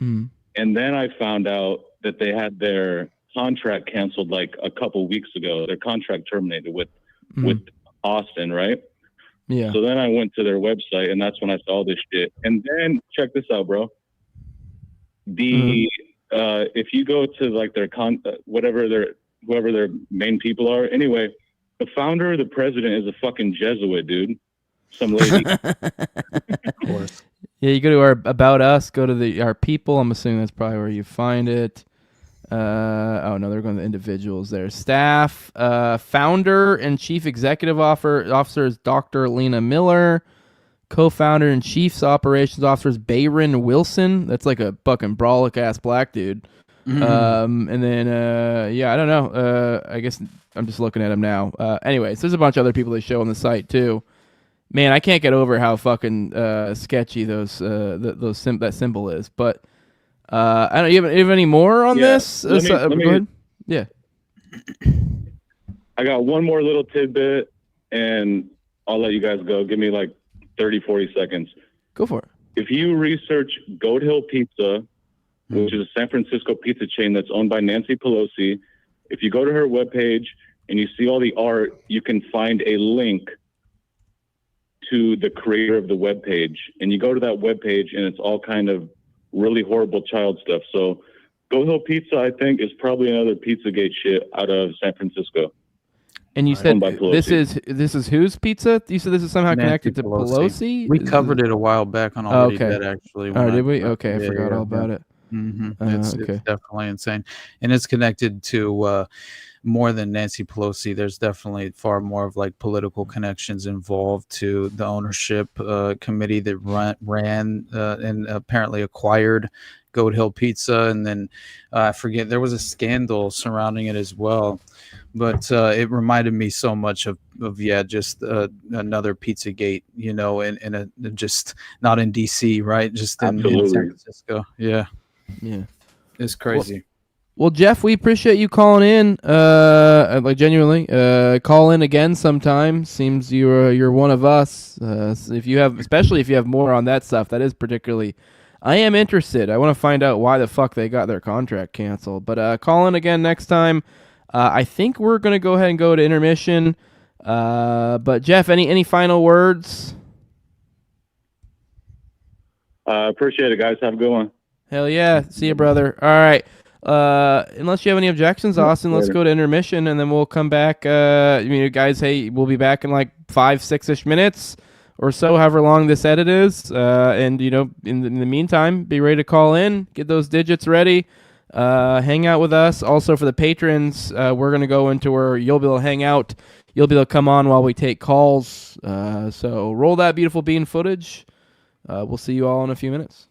Mm. And then I found out that they had their contract canceled like a couple weeks ago. Their contract terminated with Austin, right? Yeah. So then I went to their website, and that's when I saw this shit. And then check this out, bro. If you go to like their whoever their main people are, anyway, the founder, the president is a fucking Jesuit, dude. Some lady. Of course. Yeah, you go to our About Us, go to our people. I'm assuming that's probably where you find it. Oh no, they're going to individuals there. Staff, founder and chief executive officer is Dr. Lena Miller. Co-founder and chief operations officer is Bayron Wilson. That's like a fucking brolic ass black dude. Mm-hmm. And then I don't know. I guess I'm just looking at him now. Anyways, there's a bunch of other people they show on the site too. Man, I can't get over how fucking sketchy that symbol is, but. I don't. You have any more on this? Go ahead. Yeah. I got one more little tidbit, and I'll let you guys go. Give me like 30, 40 seconds. Go for it. If you research Goat Hill Pizza, which is a San Francisco pizza chain that's owned by Nancy Pelosi, if you go to her webpage and you see all the art, you can find a link to the creator of the webpage. And you go to that webpage, and it's all kind of really horrible child stuff. So Goat Hill Pizza, I think, is probably another Pizzagate shit out of San Francisco. And you said this is whose pizza? You said this is somehow connected to Pelosi? We covered it a while back on Already Dead, actually. Oh, did we? Okay, I forgot all about it. Mm-hmm. It's definitely insane. And it's connected to more than Nancy Pelosi. There's definitely far more of like political connections involved to the ownership committee that ran and apparently acquired Goat Hill Pizza. And then I forget, there was a scandal surrounding it as well. But it reminded me so much of just another Pizzagate, and just not in DC, right? Just in San Francisco. Yeah. It's crazy. Well, Jeff, we appreciate you calling in. Like genuinely, call in again sometime. Seems you're one of us. Especially if you have more on that stuff, that is particularly. I am interested. I want to find out why the fuck they got their contract canceled. But call in again next time. I think we're gonna go ahead and go to intermission. But Jeff, any final words? Appreciate it, guys. Have a good one. Hell yeah. See you, brother. All right. Unless you have any objections, Austin, let's go to intermission and then we'll come back. Guys, hey, we'll be back in like 5-6-ish minutes or so, however long this edit is. And in the meantime, be ready to call in, get those digits ready, hang out with us. Also for the patrons, we're going to go into where you'll be able to hang out. you'll be able to come on while we take calls. So roll that beautiful bean footage. We'll see you all in a few minutes.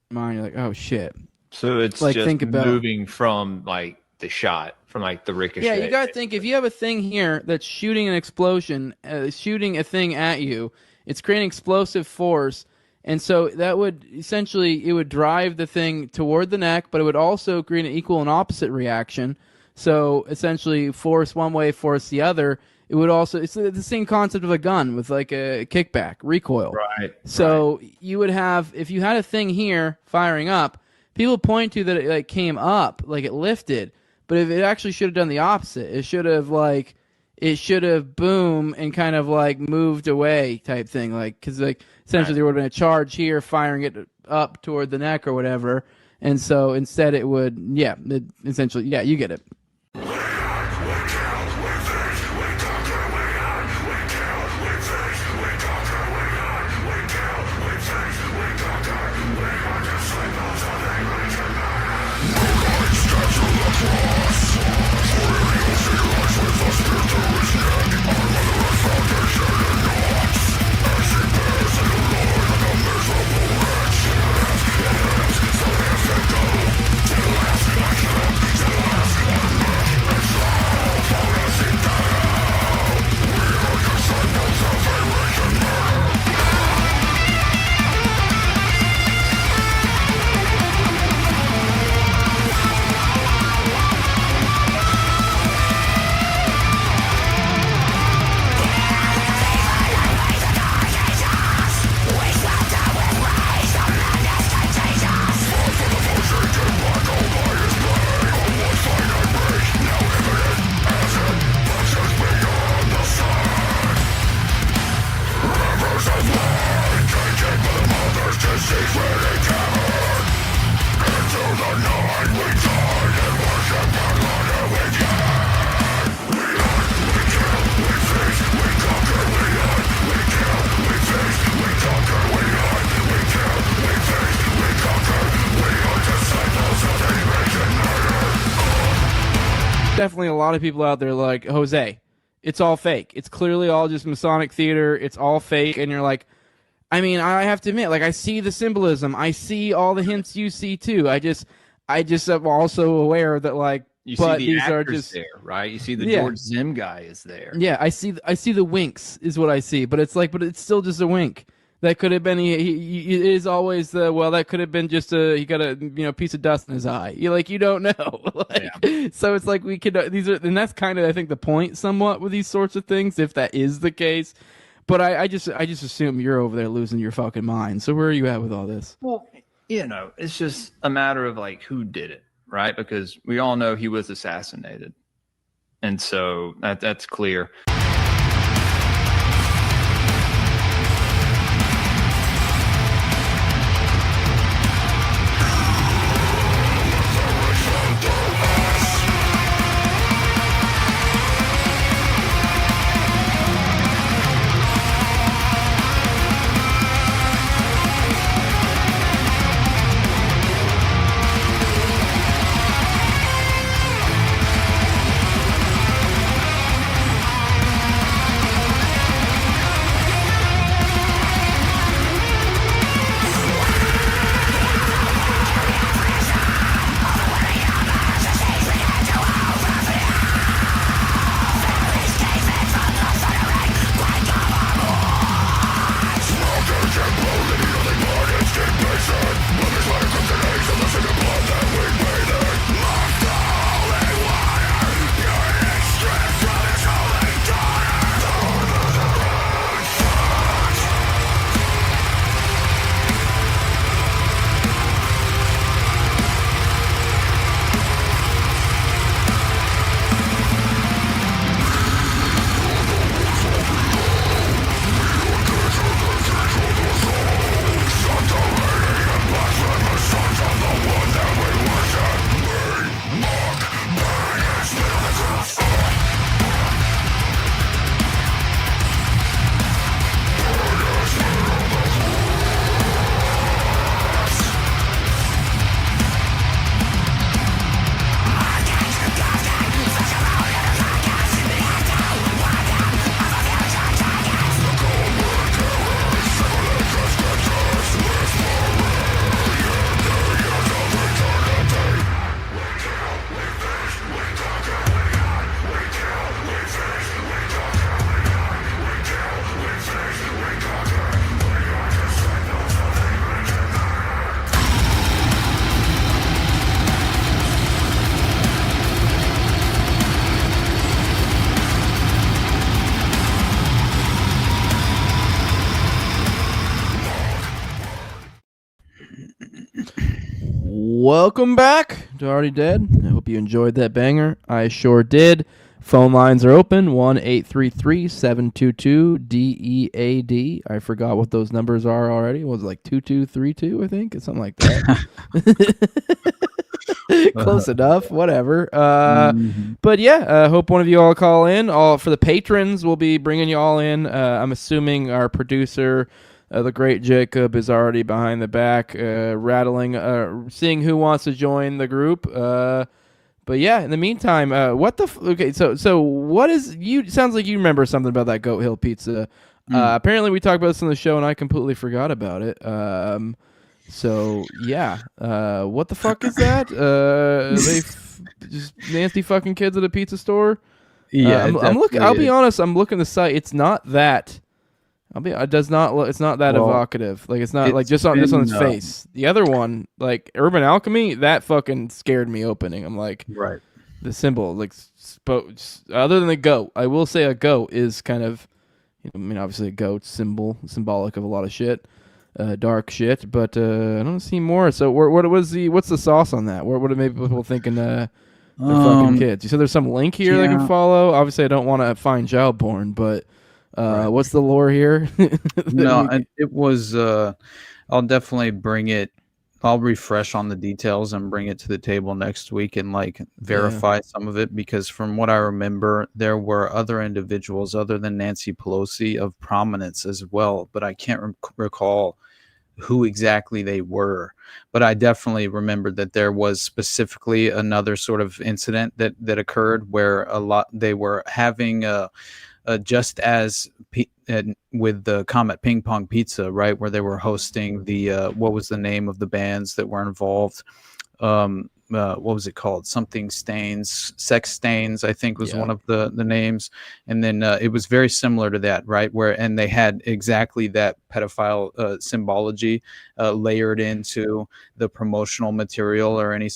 Mine, you're like, oh shit. So it's like, just think about, moving from like the shot, from like the ricochet. Yeah, you gotta think, if you have a thing here that's shooting an explosion, shooting a thing at you, it's creating explosive force, and so that would essentially, it would drive the thing toward the neck, but it would also create an equal and opposite reaction. So essentially, force one way, force the other. It would also, it's the same concept of a gun with like a kickback, recoil. Right. So you would have, if you had a thing here firing up, people point to that it like came up, like it lifted, but if it actually should have done the opposite. It should have boom and kind of like moved away type thing, like, because like essentially there would have been a charge here firing it up toward the neck or whatever, and so instead it would, essentially, you get it. Definitely a lot of people out there like, Jose, it's all fake. It's clearly all just Masonic theater. It's all fake. And you're like, I mean, I have to admit, like, I see the symbolism. I see all the hints you see too. I just am also aware that, like, you but see the these are actors just there, right? You see the George Zim guy is there. Yeah, I see the winks is what I see, but it's like, but it's still just a wink. That could have been, he it is always the, well, that could have been just he got a, piece of dust in his eye. You don't know. So it's like we could, and that's kind of, I think, the point somewhat with these sorts of things, if that is the case. But I just assume you're over there losing your fucking mind. So where are you at with all this? Well, it's just a matter of like who did it, right? Because we all know he was assassinated. And so that's clear. Welcome back to Already Dead. I hope you enjoyed that banger. I sure did. Phone lines are open, 1-833-722-DEAD. I forgot what those numbers are already. Was it like 2232, I think? It's something like that. Close enough, whatever. But yeah, hope one of you all call in. All for the patrons, we'll be bringing you all in. I'm assuming our producer, the great Jacob, is already behind the back, rattling, seeing who wants to join the group. But yeah, in the meantime, what the okay? So what is you? Sounds like you remember something about that Goat Hill pizza. Apparently, we talked about this on the show, and I completely forgot about it. So yeah, what the fuck is that? Just nasty fucking kids at a pizza store. Yeah, I'm looking. I'll be honest. I'm looking the site. It's not that. It's not that evocative. Like it's not like just on its face. The other one, like Urban Alchemy, that fucking scared me opening. I'm like, right. The symbol, like, other than the goat, I will say a goat is kind of, obviously a goat symbolic of a lot of shit, dark shit. But I don't see more. So what's the sauce on that? What are maybe people thinking? The fucking kids. You said there's some link here they can follow. Obviously, I don't want to find child porn, but. What's the lore here? It was. I'll definitely bring it. I'll refresh on the details and bring it to the table next week and verify some of it, because from what I remember, there were other individuals other than Nancy Pelosi of prominence as well, but I can't recall who exactly they were. But I definitely remembered that there was specifically another sort of incident that occurred where they were having just as with the Comet Ping Pong Pizza, right, where they were hosting the what was the name of the bands that were involved? What was it called? Something Stains, Sex Stains, I think was one of the names. And then it was very similar to that, right? And they had exactly that pedophile symbology layered into the promotional material or any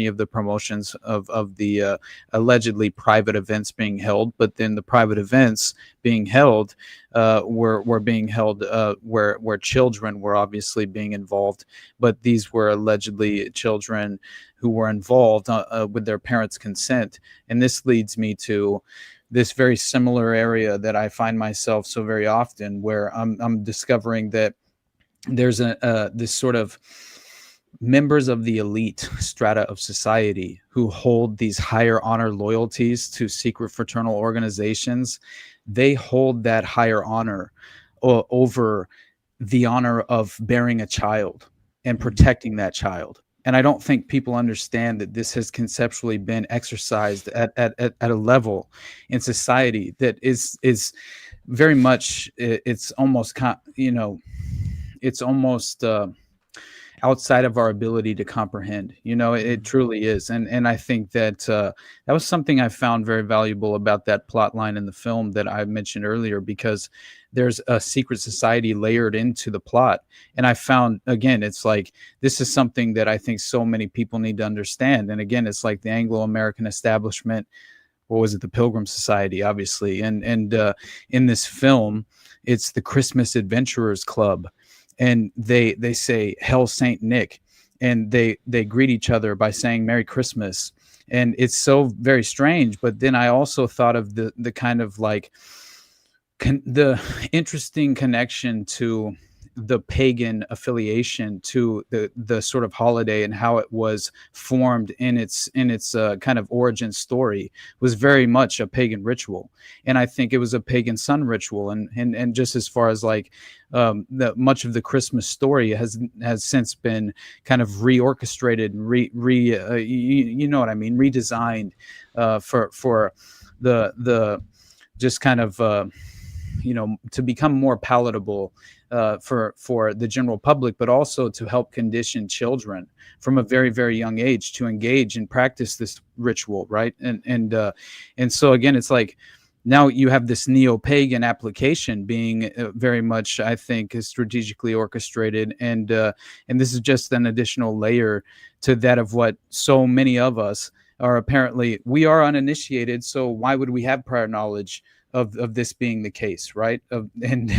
of the promotions of the allegedly private events being held. But then the private events being held were being held where children were obviously being involved, but these were allegedly children who were involved with their parents' consent. And this leads me to this very similar area that I find myself so very often, where I'm discovering that there's this sort of members of the elite strata of society who hold these higher honor loyalties to secret fraternal organizations. They hold that higher honor over the honor of bearing a child and protecting that child. And I don't think people understand that this has conceptually been exercised at a level in society that is very much, it's almost, it's almost outside of our ability to comprehend. It truly is. And I think that that was something I found very valuable about that plot line in the film that I mentioned earlier, because there's a secret society layered into the plot. And I found, again, it's like, this is something that I think so many people need to understand. And again, it's like the Anglo-American establishment. What was it? The Pilgrim Society, obviously. And in this film, it's the Christmas Adventurers Club. And they say Hail Saint Nick, and they greet each other by saying Merry Christmas. And it's so very strange. But then I also thought of the kind of like the interesting connection to the pagan affiliation to the sort of holiday, and how it was formed in its kind of origin story was very much a pagan ritual. And I think it was a pagan sun ritual. And just as far as like much of the Christmas story has since been kind of reorchestrated and you know what I mean, redesigned for the just kind of to become more palatable for the general public, but also to help condition children from a very, very young age to engage and practice this ritual, right? And so again, it's like now you have this neo-pagan application being very much, I think, is strategically orchestrated, and this is just an additional layer to that of what so many of us are apparently. We are uninitiated, so why would we have prior knowledge of this being the case, right? And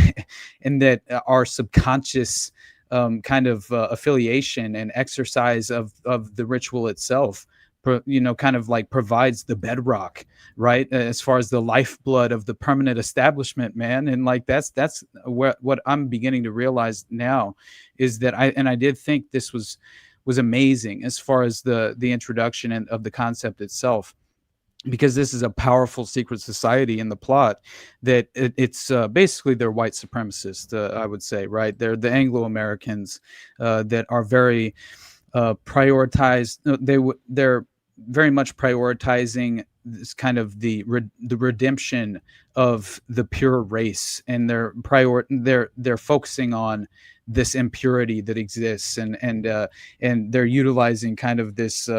that our subconscious kind of affiliation and exercise of the ritual itself, kind of like provides the bedrock, right, as far as the lifeblood of the permanent establishment, man. And like that's what I'm beginning to realize now is that I did think this was amazing as far as the introduction of the concept itself, because this is a powerful secret society in the plot that it's basically they're white supremacists, I would say, right? They're the Anglo-Americans that are very prioritized. They're very much prioritizing this kind of the redemption of the pure race, and they're focusing on this impurity that exists, and they're utilizing kind of this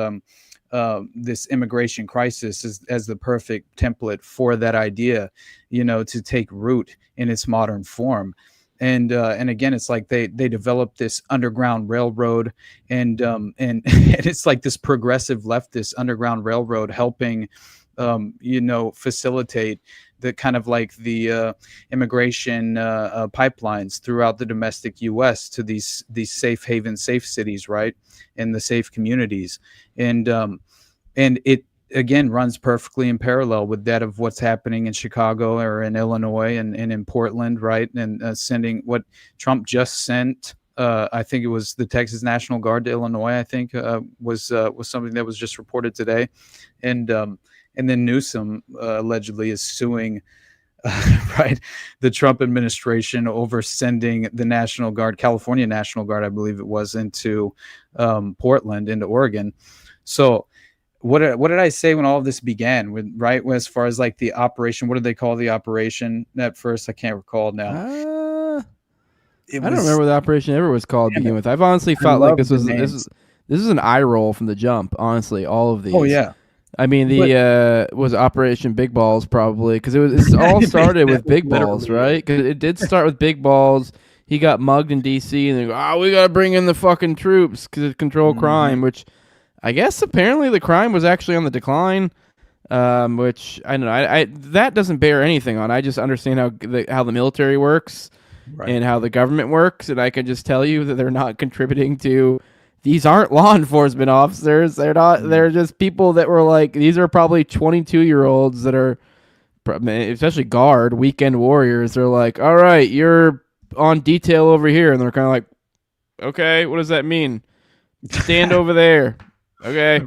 this immigration crisis as the perfect template for that idea, to take root in its modern form. And again, it's like they developed this underground railroad, and it's like this progressive leftist underground railroad helping, facilitate the kind of like the immigration pipelines throughout the domestic U.S. to these safe haven, safe cities, right, and the safe communities, and it again runs perfectly in parallel with that of what's happening in Chicago or in Illinois and in Portland, right? And sending what Trump just sent, I think it was the Texas National Guard to Illinois, I think was something that was just reported today. And then Newsom allegedly is suing right, the Trump administration over sending the National Guard, California National Guard, I believe it was, into Portland, into Oregon. So what did I say when all of this began? Right, as far as like the operation, what did they call the operation at first? I can't recall now. I don't remember what the operation ever was called to begin with. I've honestly felt like this is an eye roll from the jump. Honestly, all of these. Oh yeah. I mean, was Operation Big Balls probably, because it all started with Big Balls, right? Because it did start with Big Balls. He got mugged in D.C. and they go, we got to bring in the fucking troops because it control crime, which I guess apparently the crime was actually on the decline, which I don't know. I that doesn't bear anything on. I just understand how the military works and how the government works, and I can just tell you that they're not contributing to. These aren't law enforcement officers. They're not. They're just people that were like, these are probably 22-year-olds that are, especially guard, weekend warriors. They're like, all right, you're on detail over here. And they're kind of like, okay, what does that mean? Stand over there. Okay.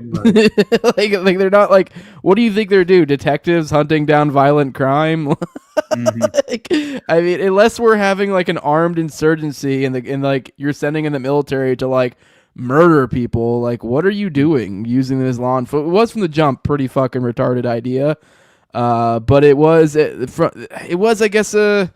like they're not like, what do you think they're doing? Detectives hunting down violent crime? Like, I mean, unless we're having like an armed insurgency and like you're sending in the military to like murder people, like what are you doing using this law enforcement? It was from the jump pretty fucking retarded idea, but it was I guess I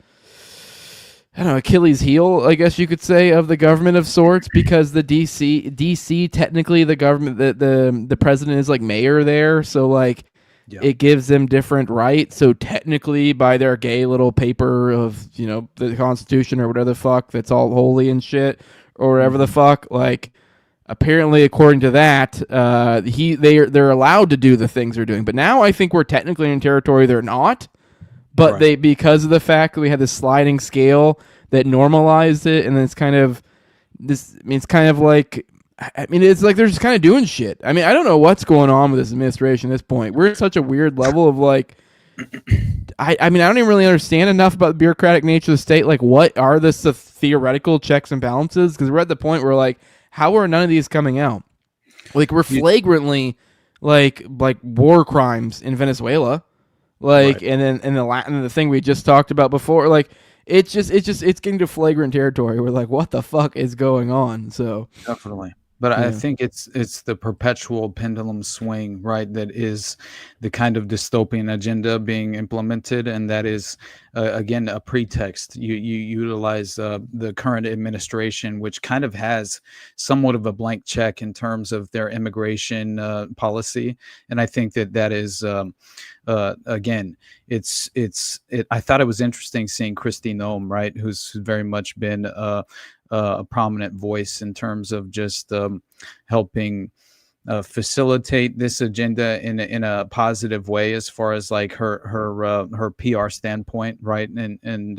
don't know, Achilles heel, I guess you could say, of the government of sorts, because the DC technically the government, the president is like mayor there, so like it gives them different rights. So technically, by their gay little paper of the Constitution or whatever the fuck that's all holy and shit or whatever the fuck, like apparently according to that, they're allowed to do the things they're doing. But now I think we're technically in territory they're not. But because of the fact that we had this sliding scale that normalized it, and then it's kind of like, I mean, it's like they're just kind of doing shit. I mean, I don't know what's going on with this administration at this point. We're at such a weird level of like, I mean, I don't even really understand enough about the bureaucratic nature of the state. Like, what are the theoretical checks and balances? Because we're at the point where like, how are none of these coming out? Like, we're flagrantly like war crimes in Venezuela. Like, and then the thing we just talked about before, like it's getting to flagrant territory. We're like, what the fuck is going on? So definitely. But I think it's the perpetual pendulum swing, right? That is the kind of dystopian agenda being implemented, and that is again a pretext. You utilize the current administration, which kind of has somewhat of a blank check in terms of their immigration policy, and I think that is again, I thought it was interesting seeing Kristi Noem, right, who's very much been a prominent voice in terms of just helping facilitate this agenda in a positive way, as far as like her PR standpoint, right? And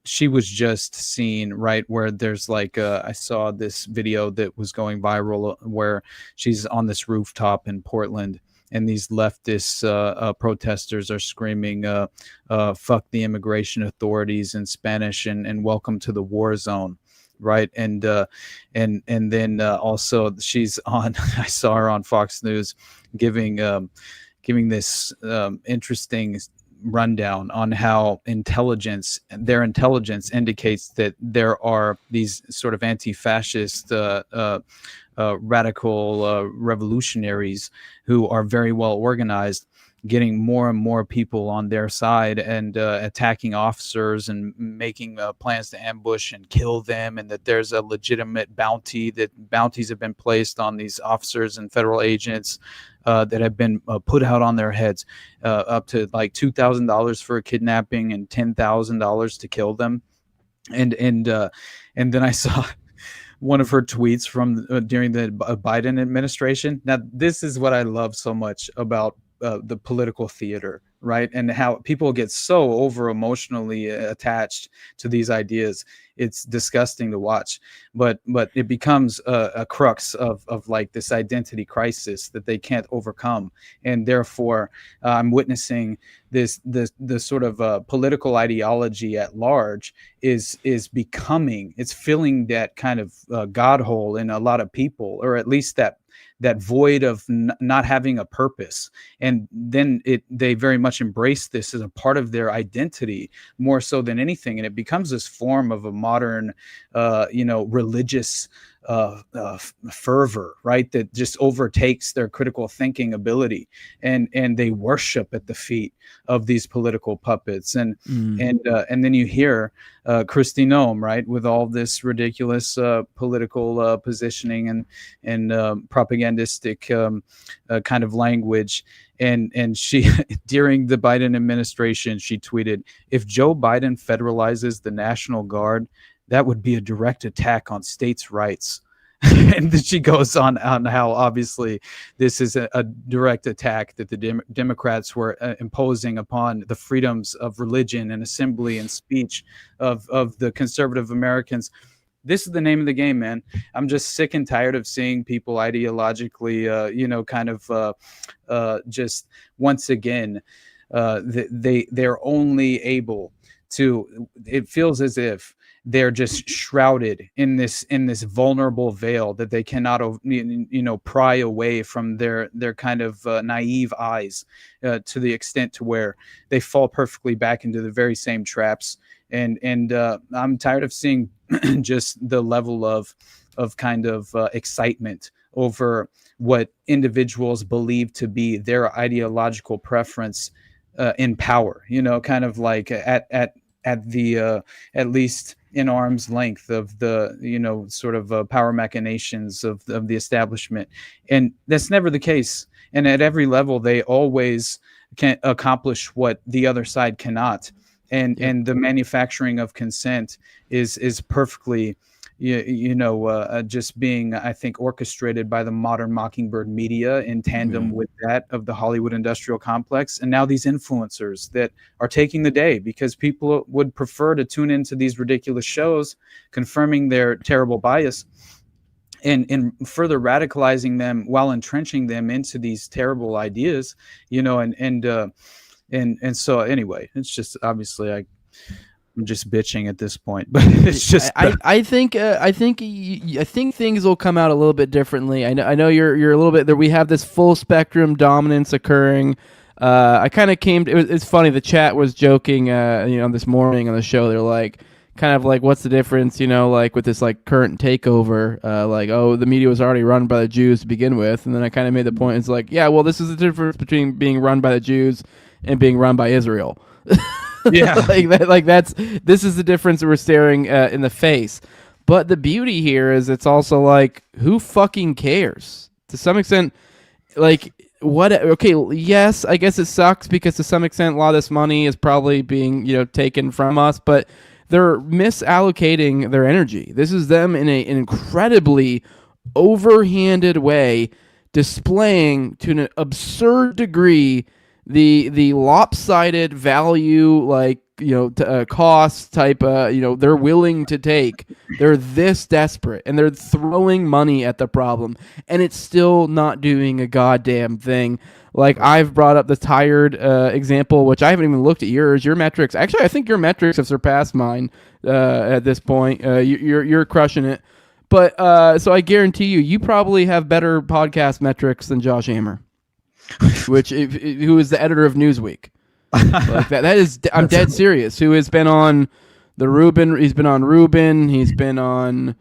she was just seen, right, where there's like I saw this video that was going viral where she's on this rooftop in Portland, and these leftist protesters are screaming, fuck the immigration authorities in Spanish, and welcome to the war zone. Right. And then also she's on, I saw her on Fox News giving this interesting rundown on how their intelligence indicates that there are these sort of anti-fascist radical revolutionaries who are very well organized, getting more and more people on their side and attacking officers and making plans to ambush and kill them, and that there's a legitimate bounties have been placed on these officers and federal agents that have been put out on their heads, up to like $2,000 for a kidnapping and $10,000 to kill them. And then I saw one of her tweets from during the Biden administration. Now, this is what I love so much about the political theater, right? And how people get so over emotionally attached to these ideas. It's disgusting to watch, but it becomes a crux of like this identity crisis that they can't overcome. And therefore I'm witnessing the sort of political ideology at large is becoming, it's filling that kind of God hole in a lot of people, or at least that void of not having a purpose. And then they very much embrace this as a part of their identity more so than anything. And it becomes this form of a modern, religious fervor, right? That just overtakes their critical thinking ability, and they worship at the feet of these political puppets. And then you hear Kristi Noem, right, with all this ridiculous political positioning and propagandistic kind of language. And she, during the Biden administration, she tweeted, "If Joe Biden federalizes the National Guard, that would be a direct attack on states' rights." And then she goes on how obviously this is a direct attack that the Democrats were imposing upon the freedoms of religion and assembly and speech of the conservative Americans. This is the name of the game, man. I'm just sick and tired of seeing people ideologically, just once again, they're only able to. It feels as if they're just shrouded in this vulnerable veil that they cannot, pry away from their kind of naive eyes, to the extent to where they fall perfectly back into the very same traps. And I'm tired of seeing just the level of kind of excitement over what individuals believe to be their ideological preference in power. Kind of like at least in arm's length of the sort of power machinations of the establishment. And that's never the case. And at every level, they always can accomplish what the other side cannot. And the manufacturing of consent is perfectly just being, I think, orchestrated by the modern Mockingbird media in tandem with that of the Hollywood industrial complex. And now these influencers that are taking the day because people would prefer to tune into these ridiculous shows, confirming their terrible bias and further radicalizing them while entrenching them into these terrible ideas, and so anyway, it's just obviously I'm just bitching at this point, but it's just I think things will come out a little bit differently. I know you're a little bit there. We have this full spectrum dominance occurring. I kind of it's funny. The chat was joking, this morning on the show. They're like, kind of like, what's the difference, like with this like current takeover, the media was already run by the Jews to begin with. And then I kind of made the point. It's like, yeah, well, this is the difference between being run by the Jews and being run by Israel. Yeah. This is the difference that we're staring in the face. But the beauty here is it's also like, who fucking cares? To some extent, like, yes, I guess it sucks because to some extent a lot of this money is probably being, taken from us, but they're misallocating their energy. This is them in an incredibly overhanded way displaying to an absurd degree the lopsided value, like cost type, they're willing to take. They're this desperate, and they're throwing money at the problem, and it's still not doing a goddamn thing. Like, I've brought up the tired example, which I haven't even looked at yours. Your metrics, actually, I think your metrics have surpassed mine at this point. You're crushing it. But so I guarantee you probably have better podcast metrics than Josh Hammer, who is the editor of Newsweek. Like that is, I'm dead serious. Who has been on the Rubin? He's been on Rubin. He's been on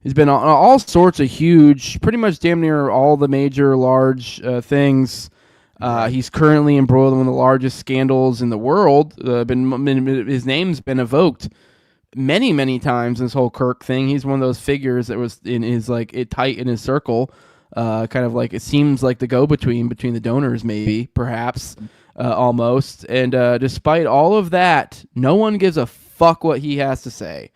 all sorts of huge, pretty much damn near all the major large things. He's currently embroiled in one of the largest scandals in the world. His name's been evoked many times in this whole Kirk thing. He's one of those figures that was in his tight in his circle, kind of like it seems like the go-between between the donors, maybe, perhaps, almost. And despite all of that, no one gives a fuck what he has to say.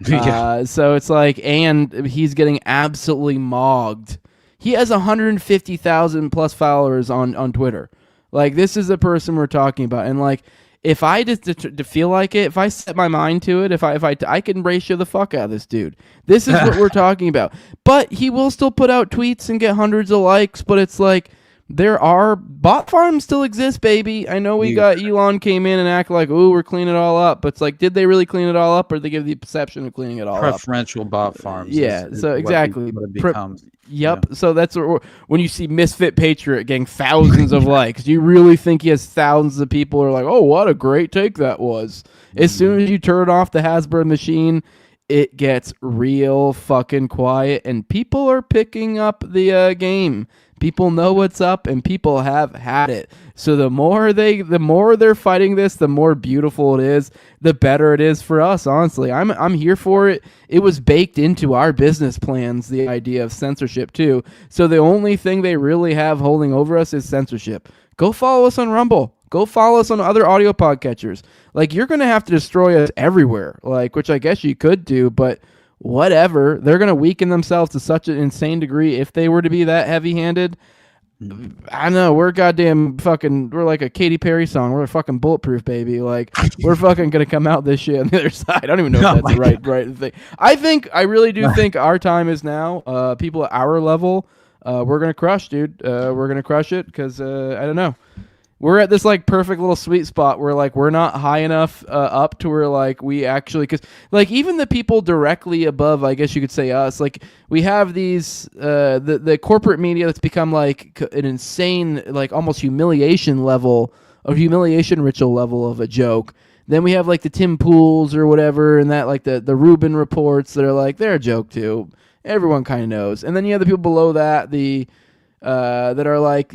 So it's like, and he's getting absolutely mogged. He has 150,000 plus followers on Twitter. Like, this is the person we're talking about. And like, if I just to feel like it, if I set my mind to it, if I can ratio the fuck out of this dude. This is what we're talking about. But he will still put out tweets and get hundreds of likes. But it's like, there are bot farms still exist, baby. I know we got Elon came in and act like, ooh, we're cleaning it all up. But it's like, did they really clean it all up, or did they give the perception of cleaning it all up? Preferential bot farms. Is exactly. What it becomes. Yep. Yeah. So that's when you see Misfit Patriot getting thousands of likes, you really think he has thousands of people who are like, oh, what a great take that was. As soon as you turn off the Hasbro machine, it gets real fucking quiet, and people are picking up the game. People know what's up, and people have had it. So the more they're fighting this, the more beautiful it is, the better it is for us. Honestly, I'm here for it. It was baked into our business plans, the idea of censorship too. So the only thing they really have holding over us is censorship. Go follow us on Rumble. Go follow us on other audio podcatchers. Like, you're gonna have to destroy us everywhere. Like, which I guess you could do, but whatever. They're going to weaken themselves to such an insane degree if they were to be that heavy-handed. I don't know. We're we're like a Katy Perry song. We're fucking bulletproof, baby. Like, we're fucking going to come out this shit on the other side. I don't even know if that's the right thing. I really do think our time is now. People at our level, we're going to crush, dude. We're going to crush it because, I don't know. We're at this like perfect little sweet spot where like we're not high enough up to where like we actually, because like even the people directly above, I guess you could say us, like we have these the corporate media that's become like an insane, like almost humiliation ritual level of a joke. Then we have like the Tim Pools or whatever, and that like the Rubin reports that are like they're a joke too. Everyone kind of knows. And then you have the people below that, that are like,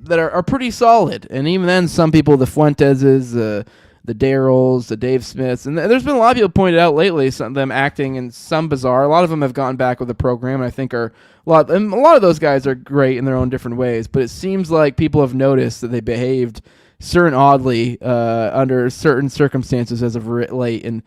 that are pretty solid. And even then, some people, the Fuenteses, the Darryls, the Dave Smiths, and there's been a lot of people pointed out lately, some of them acting in some bizarre. A lot of them have gotten back with the program, and I think a lot of those guys are great in their own different ways. But it seems like people have noticed that they behaved certain oddly under certain circumstances as of late. And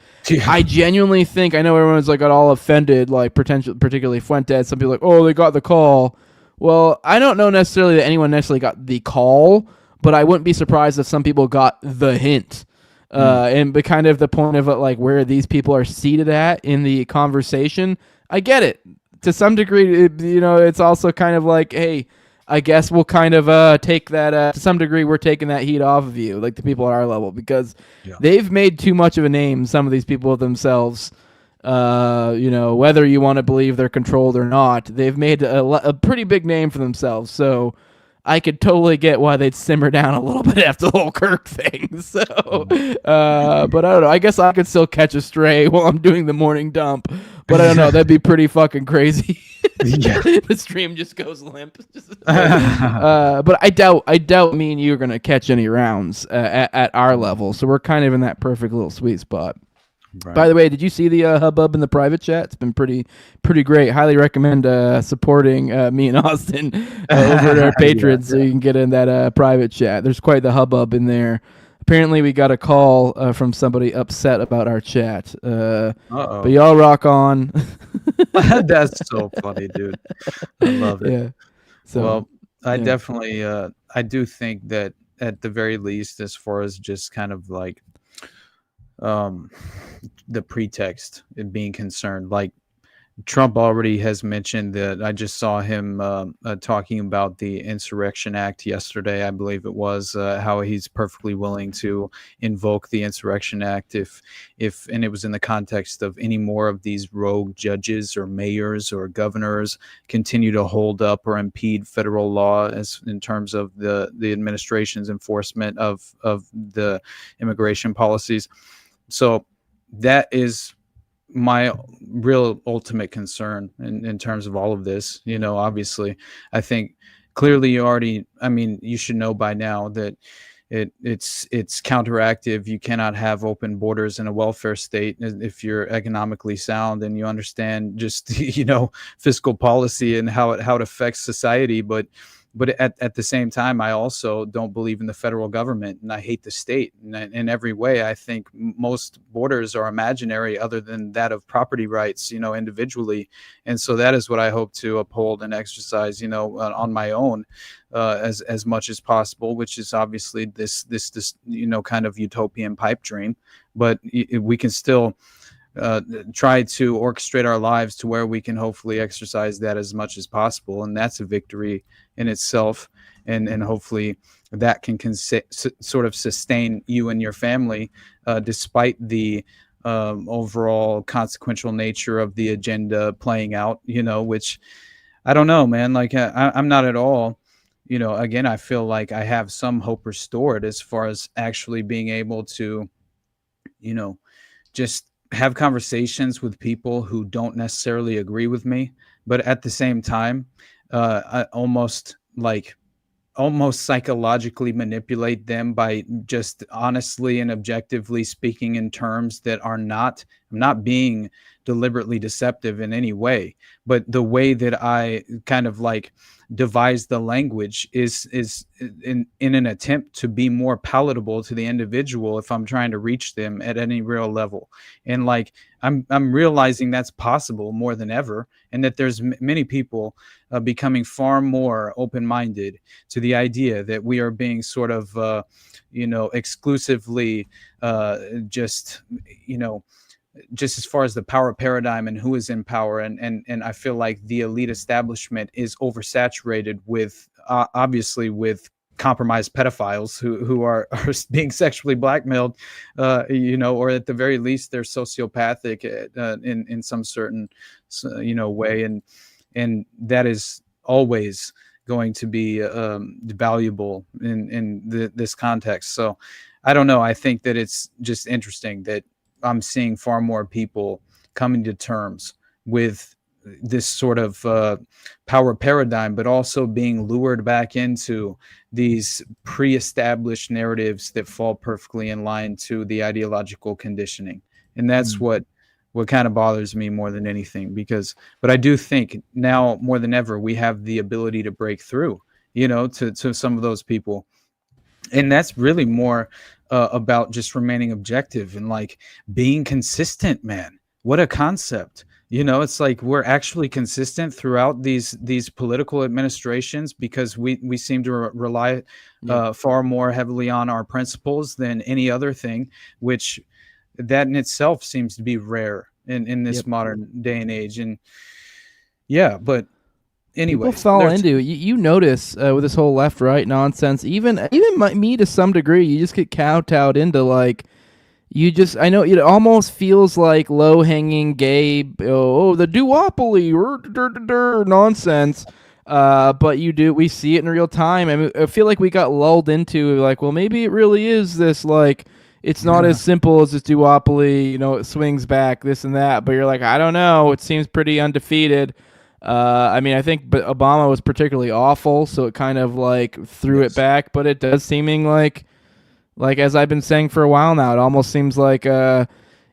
I genuinely think, I know everyone's like got all offended, like particularly Fuentes. Some people are like, oh, they got the call. Well, I don't know necessarily that anyone necessarily got the call, but I wouldn't be surprised if some people got the hint. And but kind of the point of it, like where these people are seated at in the conversation, I get it. To some degree, it's also kind of like, hey, I guess we'll kind of take that, to some degree, we're taking that heat off of you, like the people at our level, because they've made too much of a name, some of these people themselves. Whether you want to believe they're controlled or not, they've made a pretty big name for themselves. So I could totally get why they'd simmer down a little bit after the whole Kirk thing. So, but I don't know. I guess I could still catch a stray while I'm doing the morning dump. But I don't know. That'd be pretty fucking crazy. The stream just goes limp. But I doubt me and you are going to catch any rounds at our level. So we're kind of in that perfect little sweet spot. Right. By the way, did you see the hubbub in the private chat? It's been pretty great. Highly recommend supporting me and Austin over at our patrons so you can get in that private chat. There's quite the hubbub in there. Apparently, we got a call from somebody upset about our chat. But y'all rock on. That's so funny, dude. I love it. Yeah. So, I definitely, I do think that at the very least, as far as just kind of like the pretext of being concerned. Like Trump already has mentioned that. I just saw him talking about the Insurrection Act yesterday, I believe it was, how he's perfectly willing to invoke the Insurrection Act if and it was in the context of any more of these rogue judges or mayors or governors continue to hold up or impede federal law as in terms of the administration's enforcement of the immigration policies. So that is my real ultimate concern in terms of all of this. You know, obviously, I think clearly you should know by now that it's counteractive. You cannot have open borders in a welfare state if you're economically sound and you understand just, fiscal policy and how it affects society. But at the same time, I also don't believe in the federal government, and I hate the state. And in every way, I think most borders are imaginary other than that of property rights, individually. And so that is what I hope to uphold and exercise, on my own as much as possible, which is obviously this kind of utopian pipe dream. But we can still try to orchestrate our lives to where we can hopefully exercise that as much as possible, and that's a victory in itself. And hopefully that can sort of sustain you and your family despite the overall consequential nature of the agenda playing out, which I don't know, man. Like I'm not at all, again, I feel like I have some hope restored as far as actually being able to, just have conversations with people who don't necessarily agree with me, but at the same time, I almost psychologically manipulate them by just honestly and objectively speaking in terms that I'm not being deliberately deceptive in any way, but the way that I kind of devise the language is in an attempt to be more palatable to the individual if I'm trying to reach them at any real level. And I'm realizing that's possible more than ever, and that there's many people becoming far more open-minded to the idea that we are being sort of exclusively just as far as the power paradigm and who is in power. And I feel like the elite establishment is oversaturated with obviously with compromised pedophiles who are being sexually blackmailed, or at the very least they're sociopathic in some certain way, and that is always going to be valuable in this context. So I don't know. I think that it's just interesting that I'm seeing far more people coming to terms with this sort of power paradigm, but also being lured back into these pre-established narratives that fall perfectly in line to the ideological conditioning. And that's what kind of bothers me more than anything, but I do think now more than ever, we have the ability to break through, to some of those people. And that's really more about just remaining objective and being consistent, man. What a concept. It's like we're actually consistent throughout these political administrations because we seem to rely far more heavily on our principles than any other thing, which that in itself seems to be rare in this modern day and age. And but anyway, people fall into it. You notice with this whole left-right nonsense, even me to some degree, you just get kowtowed into I know it almost feels like low-hanging gay, the duopoly or nonsense. But we see it in real time. I mean, I feel like we got lulled into well, maybe it really is this it's not as simple as this duopoly. It swings back this and that. But you're I don't know. It seems pretty undefeated. I mean, I think Obama was particularly awful, so it kind of threw it back. But it does seeming like as I've been saying for a while now, it almost seems like it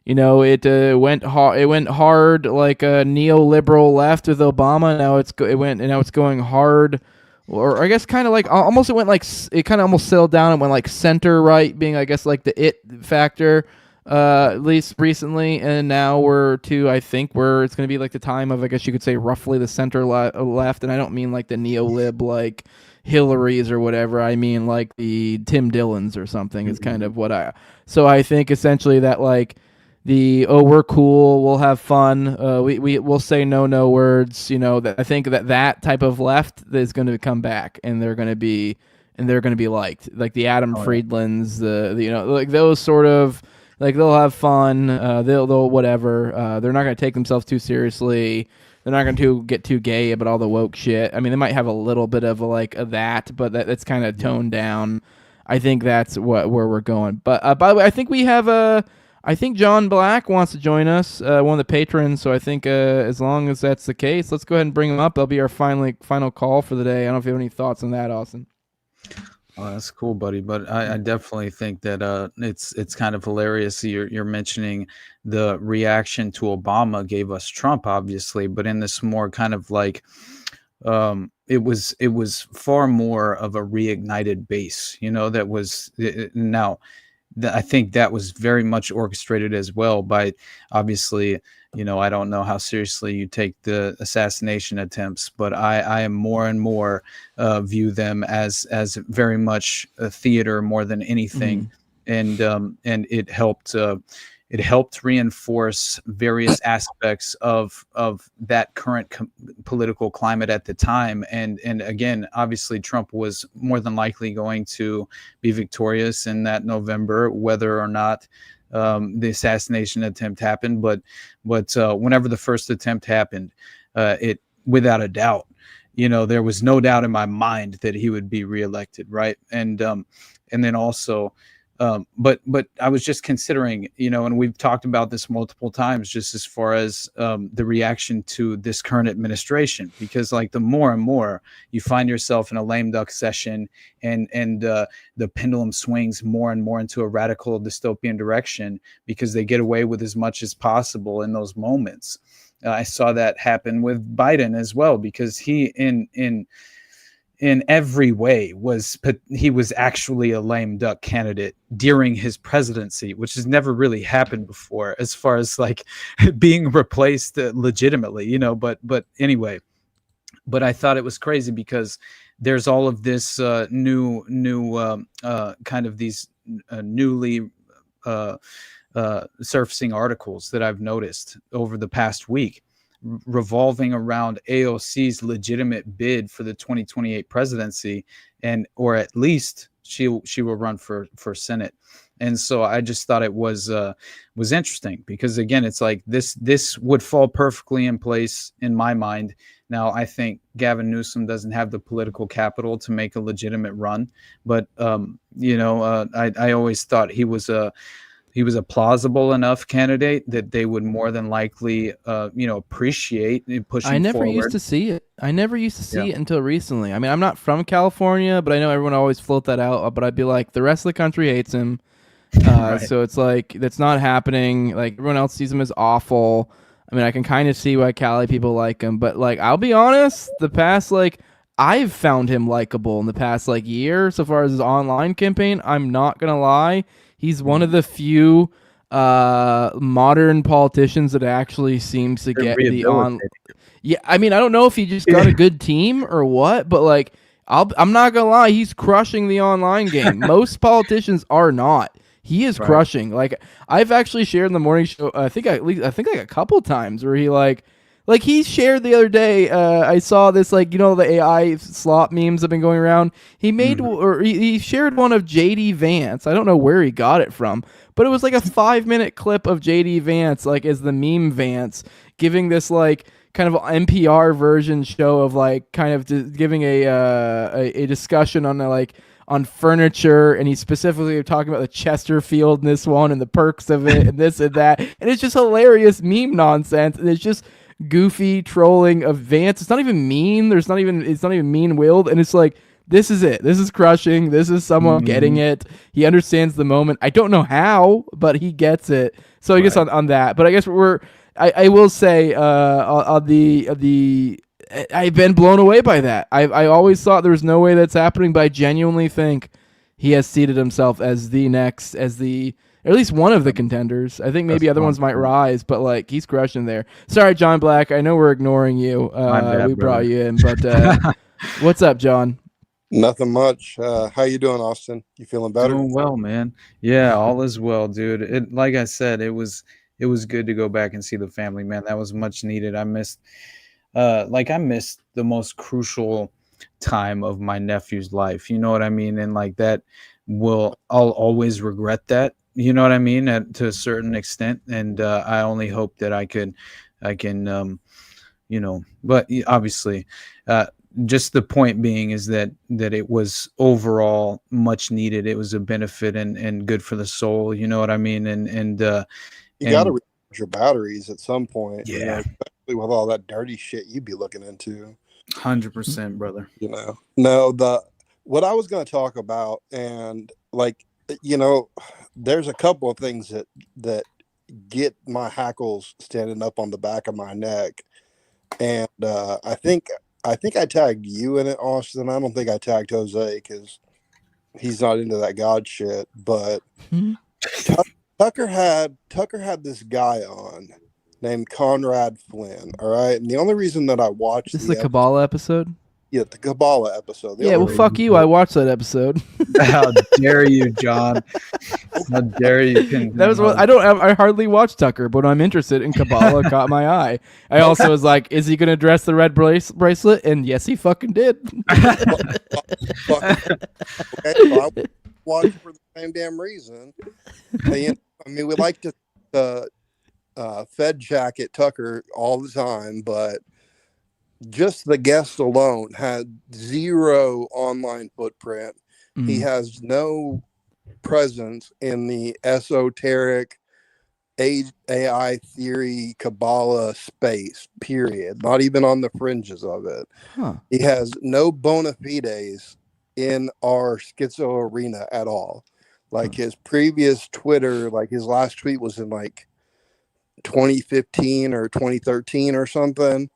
went hard. It went hard like a neoliberal left with Obama. Now it's going hard, or I guess kind of almost it went it kind of almost settled down and went center right, being I guess the it factor. At least recently, and now I think it's going to be the time of, I guess you could say, roughly the center left, and I don't mean the neo-lib Hillarys or whatever. I mean like the Tim Dillons or something is kind of what so I think essentially that like we're cool, we'll have fun, we'll say no words, that I think that type of left is going to come back, and they're going to be liked, like the Adam Friedlands, like those sort of, like they'll have fun, they'll whatever, they're not going to take themselves too seriously, they're not going to get too gay about all the woke shit. I mean, they might have a little bit of that, but that's kind of toned down. I think that's where we're going. But by the way, I think we have I think John Black wants to join us, one of the patrons. So I think as long as that's the case, let's go ahead and bring him up. That'll be our final call for the day. I don't know if you have any thoughts on that, Austin. Oh, that's cool, buddy. But I definitely think that it's kind of hilarious. You're mentioning the reaction to Obama gave us Trump, obviously, but in this more kind of like it was far more of a reignited base. That was now. I think that was very much orchestrated as well by, obviously, I don't know how seriously you take the assassination attempts, but I am more and more view them as very much a theater more than anything. And it helped reinforce various aspects of that current political climate at the time. And again, obviously, Trump was more than likely going to be victorious in that November, whether or not the assassination attempt happened. But whenever the first attempt happened, it without a doubt, there was no doubt in my mind that he would be reelected, right? And then also. But I was just considering, and we've talked about this multiple times, just as far as the reaction to this current administration, because like the more and more you find yourself in a lame duck session and the pendulum swings more and more into a radical dystopian direction because they get away with as much as possible in those moments. I saw that happen with Biden as well, because he in every way was actually a lame duck candidate during his presidency, which has never really happened before as far as like being replaced legitimately, but anyway, but I thought it was crazy because there's all of this new kind of these newly surfacing articles that I've noticed over the past week revolving around AOC's legitimate bid for the 2028 presidency, or at least she will run for Senate. And so I just thought it was interesting because, again, it's like this would fall perfectly in place in my mind. Now, I think Gavin Newsom doesn't have the political capital to make a legitimate run, but I always thought he was a plausible enough candidate that they would more than likely, appreciate pushing. I never forward. used to see it. It until recently. I mean, I'm not from California, but I know everyone always float that out. But I'd be like, the rest of the country hates him. Right. So it's like, that's not happening. Like, everyone else sees him as awful. I mean, I can kind of see why Cali people like him. But like, I'll be honest, I've found him likable in the past year so far as his online campaign. I'm not going to lie. He's one of the few modern politicians that actually seems to get the on. Yeah, I mean, I don't know if he just got a good team or what, but I'm not gonna lie, he's crushing the online game. Most politicians are not. He is crushing. Like, I've actually shared in the morning show. I think a couple times where he he shared the other day. I saw this the AI slop memes have been going around. He made or he shared one of JD Vance. I don't know where he got it from, but it was like a 5-minute clip of JD Vance, as the meme Vance, giving this kind of NPR version show of kind of giving a discussion on on furniture, and he's specifically talking about the Chesterfield in this one and the perks of it and this and that, and it's just hilarious meme nonsense, and it's just goofy trolling of Vance. It's not even mean. It's not even mean-willed, and it's like, this is it. This is crushing. This is someone getting it. He understands the moment. I don't know how, but he gets it. So I guess on that. But I guess I will say on the I've been blown away by that. I always thought there was no way that's happening, but I genuinely think he has seated himself as at least one of the contenders. I think maybe other ones might rise, but he's crushing there. Sorry, John Black. I know we're ignoring you. We brought you in, but what's up, John? Nothing much. How you doing, Austin? You feeling better? Doing well, man. Yeah, all is well, dude. It, like I said, it was good to go back and see the family, man. That was much needed. I missed the most crucial time of my nephew's life. You know what I mean? And like that I'll always regret that. You know what I mean? To a certain extent. And I only hope that I can, but obviously, just the point being is that it was overall much needed. It was a benefit and good for the soul. You know what I mean? And you got to recharge your batteries at some point. Yeah. You know, especially with all that dirty shit you'd be looking into. 100%, brother. You know, no, what I was going to talk about, and like, you know, there's a couple of things that get my hackles standing up on the back of my neck. And I think I tagged you in it, Austin. I don't think I tagged Jose because he's not into that God shit. But Tucker had this guy on named Conrad Flynn. All right, and the only reason that I watched this is the Kabbalah episode. Yeah, the Kabbalah episode. Yeah, well, fuck you. I watched that episode. How dare you, John? How dare you? That was what I hardly watch Tucker, but I'm interested in Kabbalah. Caught my eye. I also was like, is he going to dress the red bracelet? And yes, he fucking did. Okay, well, I watched for the same damn reason. I mean, we like to Fed jacket Tucker all the time, but just the guest alone had zero online footprint. Mm-hmm. He has no presence in the esoteric AI theory Kabbalah space, period. Not even on the fringes of it. Huh. He has no bona fides in our schizo arena at all. Like his previous Twitter, like his last tweet was in like 2015 or 2013 or something.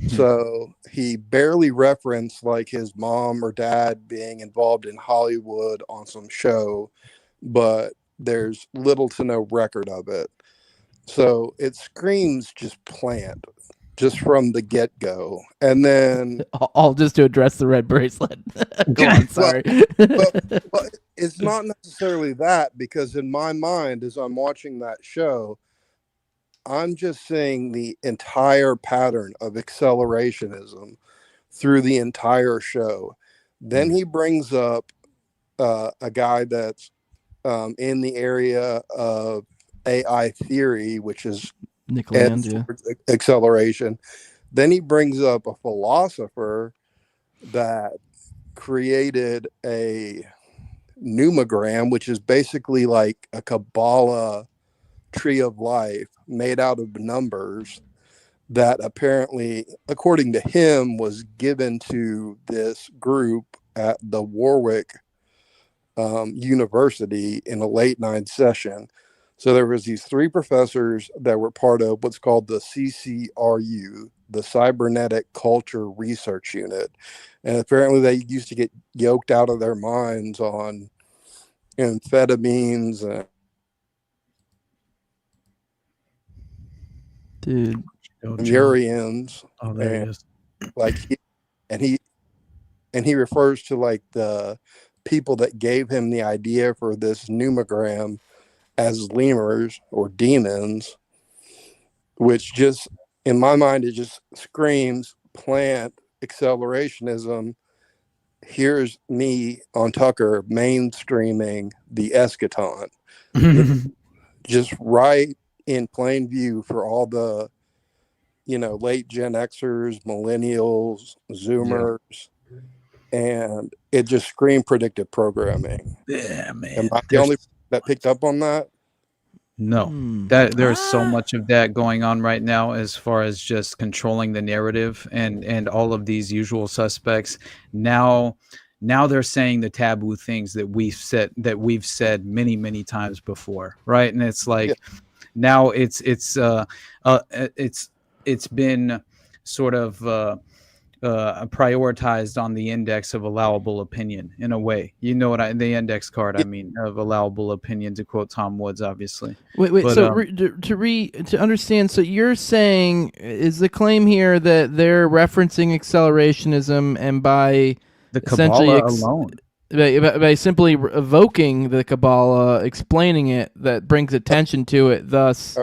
So he barely referenced like his mom or dad being involved in Hollywood on some show, but there's little to no record of it. So it screams just plant, just from the get-go. And then all just to address the red bracelet. Go on, sorry. But it's not necessarily that, because in my mind, as I'm watching that show, I'm just seeing the entire pattern of accelerationism through the entire show. Then he brings up a guy that's in the area of AI theory, which is acceleration. Then he brings up a philosopher that created a numogram, which is basically like a Kabbalah tree of life made out of numbers that apparently, according to him, was given to this group at the Warwick University in a late night session. So there was these three professors that were part of what's called the CCRU, the Cybernetic Culture Research Unit. And apparently they used to get yoked out of their minds on amphetamines and dude, Urians. Oh, there it is. Like he refers to like the people that gave him the idea for this numogram as lemurs or demons, which just in my mind it just screams plant accelerationism. Here's me on Tucker mainstreaming the eschaton. Just right in plain view for all the, late Gen Xers, millennials, Zoomers, and it just screamed predictive programming. Yeah, man. Am I the only that picked up on that? No, that there's so much of that going on right now, as far as just controlling the narrative and all of these usual suspects. Now they're saying the taboo things that we've said many times before, right? And it's like, now it's been sort of prioritized on the index of allowable opinion, in a way. You know what the index card, I mean, of allowable opinion, to quote Tom Woods, obviously. Wait. But, so to understand, so you're saying, is the claim here that they're referencing accelerationism, and by The Kabbalah alone. By simply evoking the Kabbalah, explaining it, that brings attention to it, thus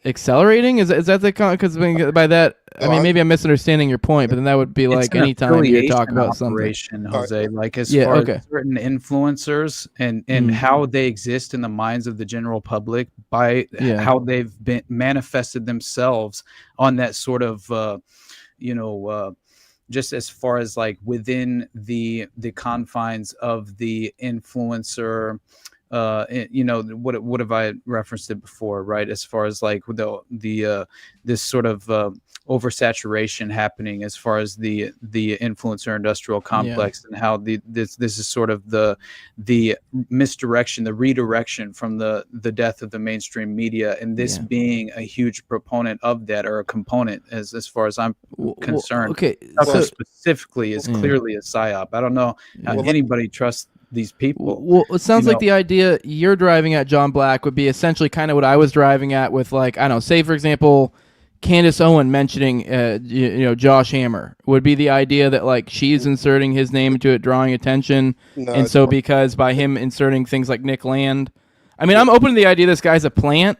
accelerating. Is that the because by that I mean maybe I'm misunderstanding your point, but then that would be like anytime you talk about something, Jose, like as far as certain influencers and how they exist in the minds of the general public by how they've been manifested themselves on that sort of just as far as like within the confines of the influencer, what have I referenced it before, right? As far as like the this sort of oversaturation happening as far as the influencer industrial complex and how this is sort of the misdirection, the redirection from the death of the mainstream media, and this being a huge proponent of that, or a component as far as I'm concerned. So specifically is clearly a psyop. I don't know how anybody trusts these people. Well, it sounds like the idea you're driving at, John Black, would be essentially kind of what I was driving at with, like, I don't know, say for example, Candace Owen mentioning Josh Hammer would be the idea that like she's inserting his name into it, drawing attention, and so because by him inserting things like Nick Land, I mean, I'm open to the idea this guy's a plant.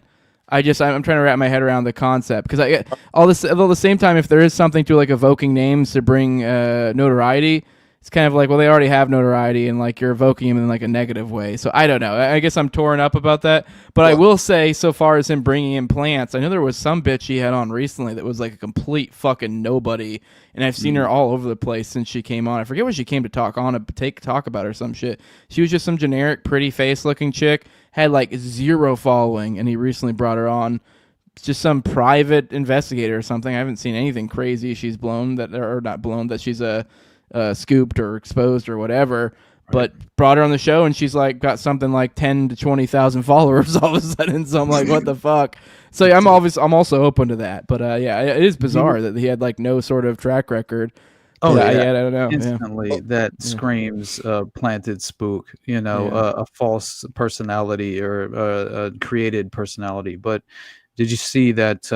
I'm trying to wrap my head around the concept, because at the same time, if there is something to like evoking names to bring notoriety, it's kind of like, well, they already have notoriety, and like you're evoking him in like a negative way. So I don't know. I guess I'm torn up about that. But I will say, so far as him bringing in plants, I know there was some bitch he had on recently that was like a complete fucking nobody, and I've seen her all over the place since she came on. I forget what she came to talk about or some shit. She was just some generic, pretty face looking chick, had like 0 following, and he recently brought her on. Just some private investigator or something. I haven't seen anything crazy she's blown that she's scooped or exposed or whatever, but brought her on the show, and she's like got something like 10 to 20,000 followers all of a sudden. So I'm like, what the fuck? So I'm also open to that, but it is bizarre that he had like no sort of track record. I don't know. Instantly, that screams planted spook. A false personality or a created personality. But did you see that?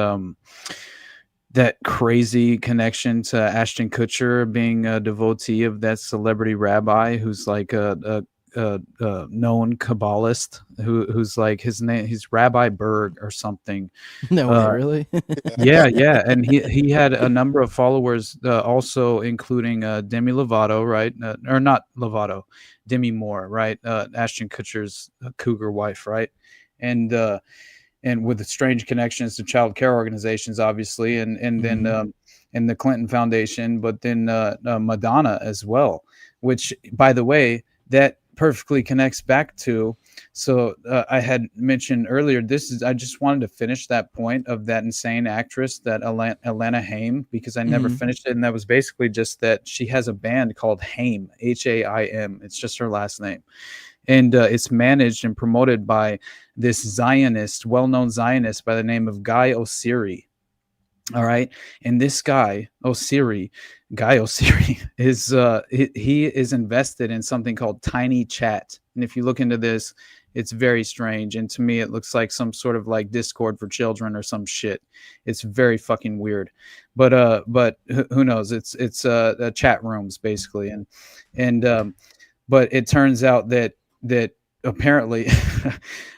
That crazy connection to Ashton Kutcher being a devotee of that celebrity rabbi who's like a known Kabbalist who's like, his name, he's Rabbi Berg or something. No way, really? yeah, and he had a number of followers, also including Demi Lovato, right? Or not Lovato, Demi Moore, right? Ashton Kutcher's cougar wife, right? And with the strange connections to child care organizations, obviously, and then and the Clinton Foundation, but then Madonna as well, which, by the way, that perfectly connects back to. So I had mentioned earlier, I just wanted to finish that point of that insane actress, that Alana Haim, because I never finished it, and that was basically just that she has a band called Haim, Haim. It's just her last name. And it's managed and promoted by this Zionist, well-known Zionist by the name of Guy Oseary. All right. And this guy Oseary is he is invested in something called Tiny Chat. And if you look into this, it's very strange. And to me, it looks like some sort of like Discord for children or some shit. It's very fucking weird. But who knows? It's chat rooms basically. But it turns out that apparently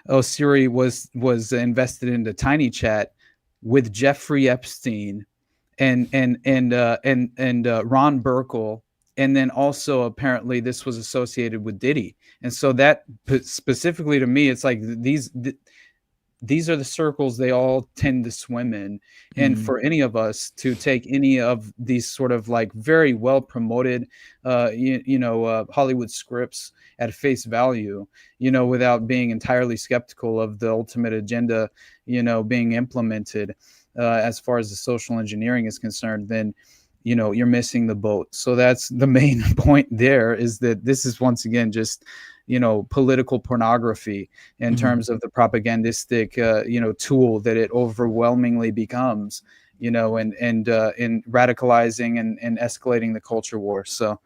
Oseary was invested into Tiny Chat with Jeffrey Epstein and Ron Burkle, and then also apparently this was associated with Diddy. And so that specifically to me, it's like these are the circles they all tend to swim in. And for any of us to take any of these sort of like very well promoted Hollywood scripts at face value, without being entirely skeptical of the ultimate agenda, being implemented as far as the social engineering is concerned, then you're missing the boat. So that's the main point there, is that this is once again just political pornography in terms of the propagandistic tool that it overwhelmingly becomes, and radicalizing and escalating the culture war. So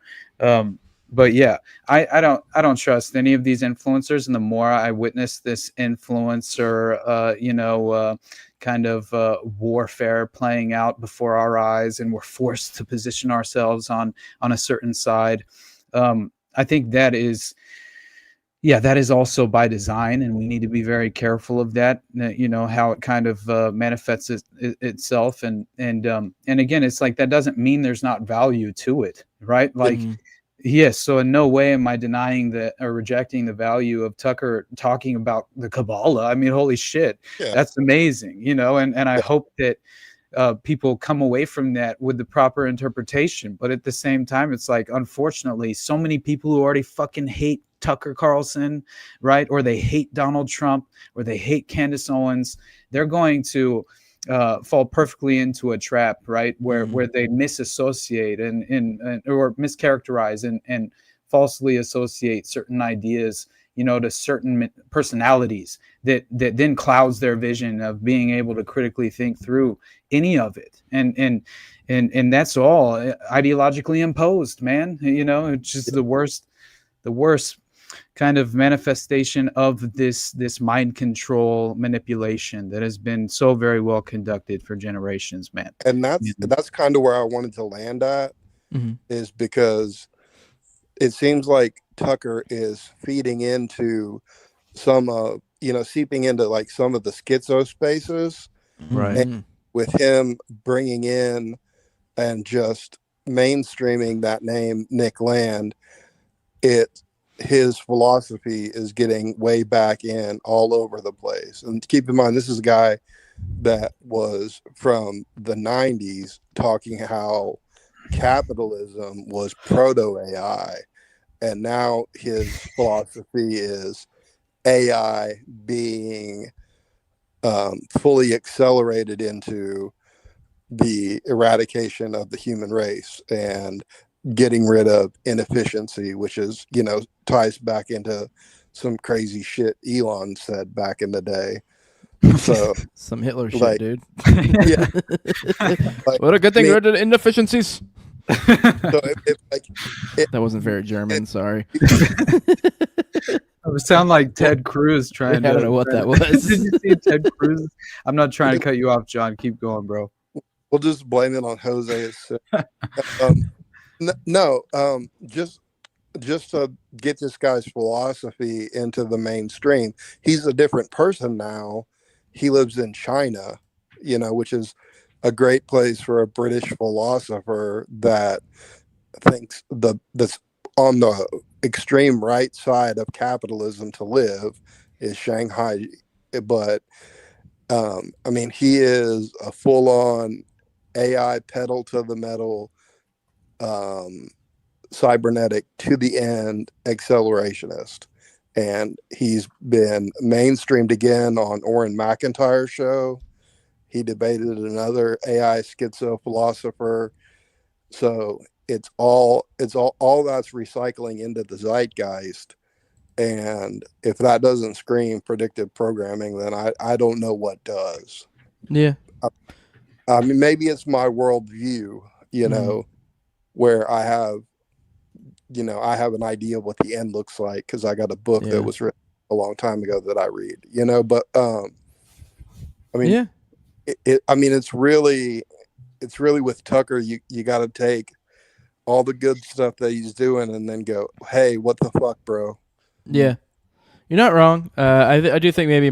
but yeah, I don't trust any of these influencers, and the more I witness this influencer kind of warfare playing out before our eyes, and we're forced to position ourselves on a certain side, I think that is also by design, and we need to be very careful of that. You know, how it kind of manifests itself, and again, it's like that doesn't mean there's not value to it, right? Like, yes. So in no way am I denying that or rejecting the value of Tucker talking about the Kabbalah. I mean, holy shit, that's amazing, you know, and I hope that people come away from that with the proper interpretation. But at the same time, it's like, unfortunately, so many people who already fucking hate Tucker Carlson, right? Or they hate Donald Trump, or they hate Candace Owens, they're going to fall perfectly into a trap, right? Where they misassociate and or mischaracterize and falsely associate certain ideas, you know, to certain personalities that then clouds their vision of being able to critically think through any of it. And that's all ideologically imposed, man. You know, it's just the worst kind of manifestation of this mind control manipulation that has been so very well conducted for generations, man. And that's kind of where I wanted to land at, is because it seems like Tucker is feeding into some seeping into like some of the schizo spaces, right? And with him bringing in and just mainstreaming that name Nick Land, his philosophy is getting way back in all over the place. And keep in mind, this is a guy that was from the 90s talking how capitalism was proto-AI. And now his philosophy is AI being fully accelerated into the eradication of the human race and getting rid of inefficiency, which is, you know, ties back into some crazy shit Elon said back in the day. So some Hitler shit, dude. Yeah. What a good thing, rid of inefficiencies. So that wasn't very German. Sorry. It would sound like Ted Cruz trying to. I don't know what that was. Did you see Ted Cruz? I'm not trying to cut you off, John. Keep going, bro. We'll just blame it on Jose. Just to get this guy's philosophy into the mainstream. He's a different person now. He lives in China, you know, which is a great place for a British philosopher that thinks that's on the extreme right side of capitalism to live is Shanghai. But I mean, he is a full-on AI pedal to the metal, cybernetic to the end accelerationist, and he's been mainstreamed again on Orrin McIntyre's show. He debated another AI schizo philosopher. So it's all that's recycling into the zeitgeist. And if that doesn't scream predictive programming, then I don't know what does. Yeah. I mean, maybe it's my worldview, you know, where I have an idea of what the end looks like because I got a book that was written a long time ago that I read, you know, but I mean, it's really with Tucker, you got to take all the good stuff that he's doing and then go, hey, what the fuck, bro? Yeah. You're not wrong. I do think maybe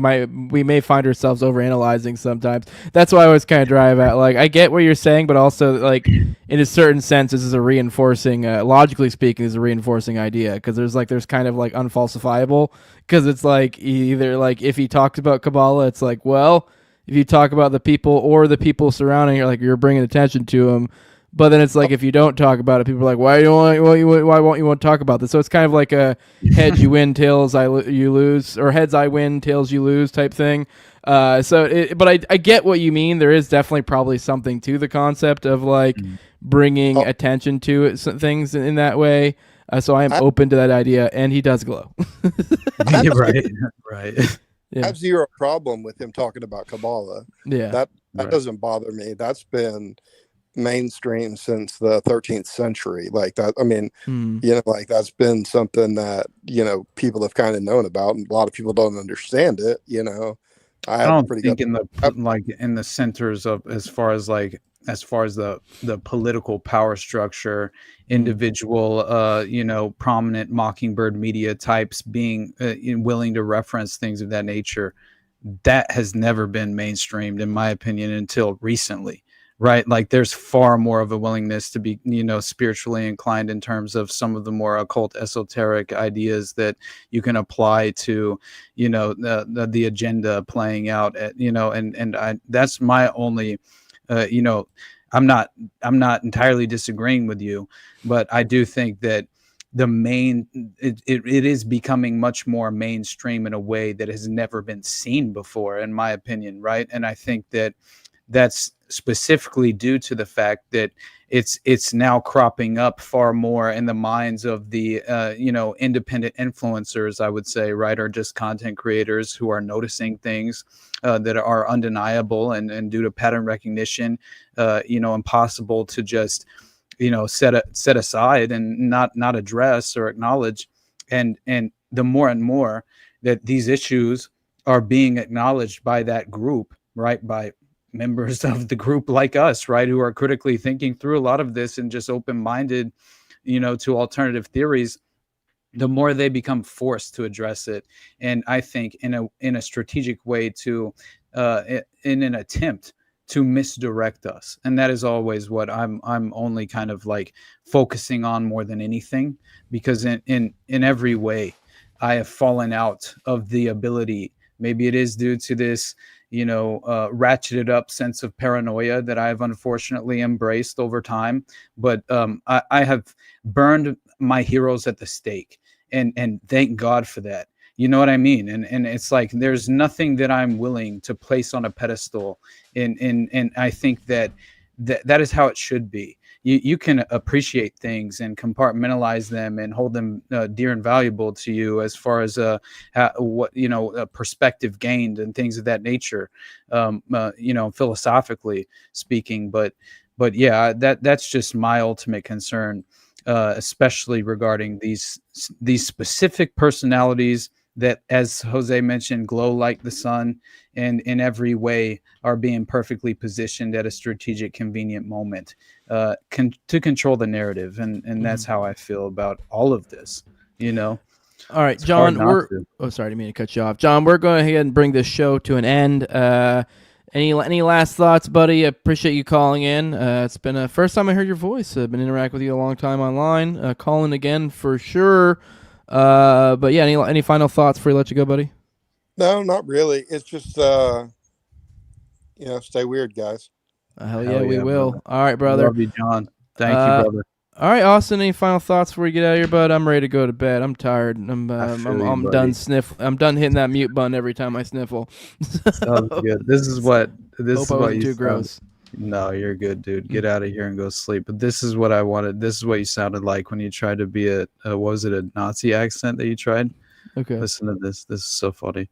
we may find ourselves overanalyzing sometimes. That's why I was kind of drive at. Like, I get what you're saying, but also, like, in a certain sense, this is a reinforcing, logically speaking, is a reinforcing idea because there's kind of like unfalsifiable because it's like either like if he talks about Kabbalah, it's like, well, if you talk about the people or the people surrounding you, like you're bringing attention to them. But then it's like if you don't talk about it, people are like, why won't you want to talk about this? So it's kind of like a heads you win, tails you lose, or heads I win, tails you lose type thing. But I get what you mean. There is definitely probably something to the concept of like bringing attention to it, things in that way. So I am open to that idea, and he does glow. Right. I have zero problem with him talking about Kabbalah. Yeah, that doesn't bother me. That's been mainstream since the 13th century. Like that, I mean, you know, like that's been something that, you know, people have kind of known about, and a lot of people don't understand it, you know. I don't think in the centers of as far as like as far as the political power structure, individual, prominent Mockingbird media types being willing to reference things of that nature, that has never been mainstreamed, in my opinion, until recently. Right. Like there's far more of a willingness to be, spiritually inclined in terms of some of the more occult esoteric ideas that you can apply to, the agenda playing out at, that's my only, I'm not entirely disagreeing with you, but I do think that it is becoming much more mainstream in a way that has never been seen before, in my opinion. Right. And I think that that's specifically due to the fact that it's now cropping up far more in the minds of the independent influencers, I would say, right, or just content creators who are noticing things that are undeniable and due to pattern recognition, impossible to just set aside and not address or acknowledge. And the more and more that these issues are being acknowledged by that group, right, by members of the group like us, right, who are critically thinking through a lot of this and just open-minded, to alternative theories, the more they become forced to address it. And I think in a strategic way to in an attempt to misdirect us. And that is always what I'm only kind of like focusing on more than anything, because in every way I have fallen out of the ability. Maybe it is due to this ratcheted up sense of paranoia that I've unfortunately embraced over time. But I have burned my heroes at the stake, and thank God for that. You know what I mean? And it's like, there's nothing that I'm willing to place on a pedestal. And I think that is how it should be. You can appreciate things and compartmentalize them and hold them dear and valuable to you as far as what a perspective gained and things of that nature, philosophically speaking. But yeah, that's just my ultimate concern, especially regarding these specific personalities that, as Jose mentioned, glow like the sun and in every way are being perfectly positioned at a strategic, convenient moment to control the narrative. And that's how I feel about all of this, All right, it's John, sorry, I didn't mean to cut you off. John, we're going ahead and bring this show to an end. Any last thoughts, buddy? I appreciate you calling in. It's been a first time I heard your voice. I've been interacting with you a long time online. Call in again for sure. But yeah, any final thoughts before we let you go, buddy? No, not really. It's just, stay weird, guys. Hell yeah, we will. Brother. All right, brother. Love you, John. Thank you, brother. All right, Austin. Any final thoughts before we get out of here, bud? I'm ready to go to bed. I'm tired. I'm done I'm done hitting that mute button every time I sniffle. Sounds good. This is what you too gross. No, you're good, dude. Get out of here and go sleep. But this is what I wanted. This is what you sounded like when you tried to be a was it a Nazi accent that you tried? Okay. Listen to this. This is so funny.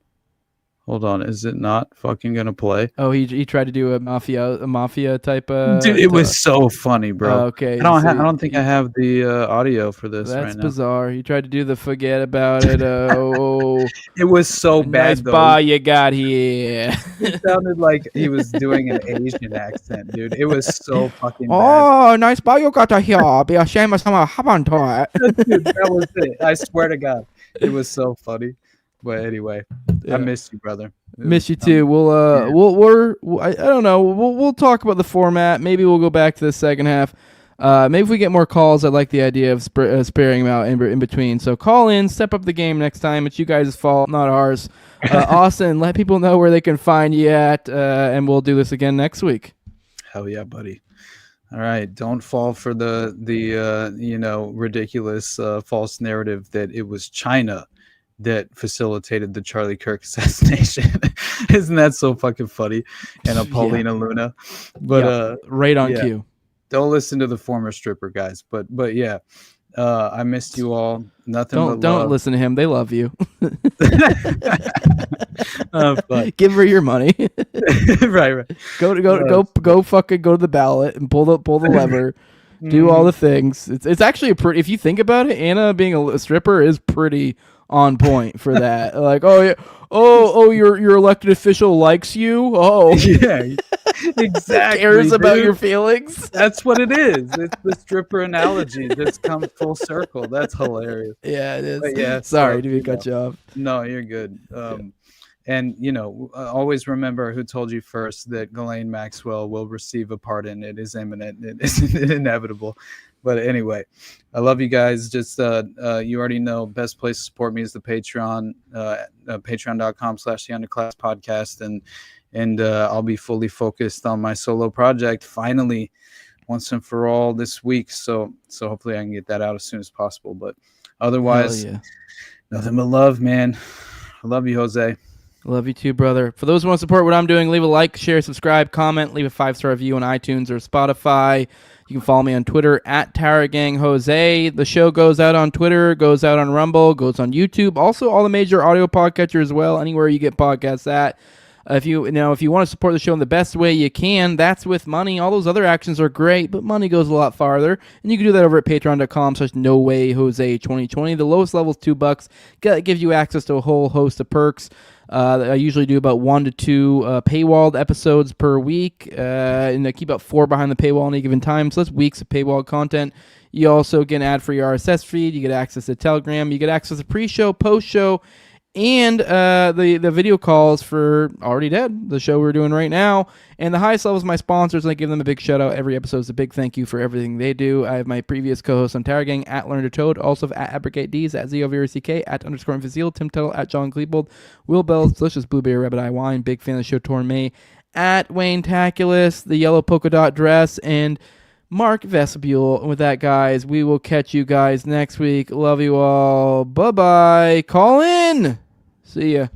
Hold on, is it not fucking gonna play? Oh, he tried to do a mafia type. Dude, it was so funny, bro. Okay, I don't think I have the audio for this. That's right now. Bizarre. He tried to do the forget about it. It was so bad. Nice bar you got here. It sounded like he was doing an Asian accent, dude. It was so fucking bad. Oh, nice bar you got here. Be ashamed of someone happened to it. Dude, that was it. I swear to God, it was so funny. But anyway, yeah. I miss you, brother. Miss you too. I don't know. We'll talk about the format. Maybe we'll go back to the second half. Maybe if we get more calls, I like the idea of sparing them out in between. So call in, step up the game next time. It's you guys' fault, not ours. Austin, let people know where they can find you at, and we'll do this again next week. Hell yeah, buddy. All right, don't fall for the ridiculous false narrative that it was China that facilitated the Charlie Kirk assassination. Isn't that so fucking funny? And Paulina Luna. But right on cue. Don't listen to the former stripper guys. But yeah. I missed you all. Don't listen to him. They love you. Give her your money. right. Go fucking go to the ballot and pull the lever. Do all the things. It's actually if you think about it, Anna being a stripper is pretty on point for that. Like, oh yeah, oh, your elected official likes you. Oh, Yeah, exactly. cares about dude. your feelings. That's what it is. It's the stripper analogy just comes full circle. That's hilarious. Yeah, it is. But yeah, Sorry so, to cut you off. No, you're good. And always remember who told you first that Ghislaine Maxwell will receive a pardon. It is imminent. It is inevitable. But anyway, I love you guys. Just you already know, best place to support me is the Patreon, patreon.com/the Underclass Podcast, and I'll be fully focused on my solo project finally, once and for all this week. So hopefully I can get that out as soon as possible. But otherwise, nothing but love, man. I love you, Jose. Love you too, brother. For those who want to support what I'm doing, leave a like, share, subscribe, comment, leave a 5-star review on iTunes or Spotify. You can follow me on Twitter at TowerGangJose. The show goes out on Twitter, goes out on Rumble, goes on YouTube. Also, all the major audio podcatchers as well, anywhere you get podcasts at. If you want to support the show in the best way you can, that's with money. All those other actions are great, but money goes a lot farther. And you can do that over at patreon.com/NoWayJose2020. The lowest level is $2. That gives you access to a whole host of perks. I usually do about 1 to 2 paywalled episodes per week, and I keep about 4 behind the paywall at any given time. So that's weeks of paywalled content. You also get an ad-free RSS feed. You get access to Telegram. You get access to pre-show, post-show, and the video calls for Already Dead, the show we're doing right now. And the highest level is my sponsors, and I give them a big shout-out. Every episode is a big thank you for everything they do. I have my previous co-hosts on Tower Gang, at Learner Toad, also at Abrogate D's, at ZOVRCK, at _Infazil, Tim Tuttle, at John Klebold, Will Bell's Delicious Blueberry Rabbit Eye Wine, big fan of the show, Torn May, at Wayne Taculus, the Yellow Polka Dot Dress, and Mark Vestibule. And with that, guys, we will catch you guys next week. Love you all. Bye-bye. Call in. See ya.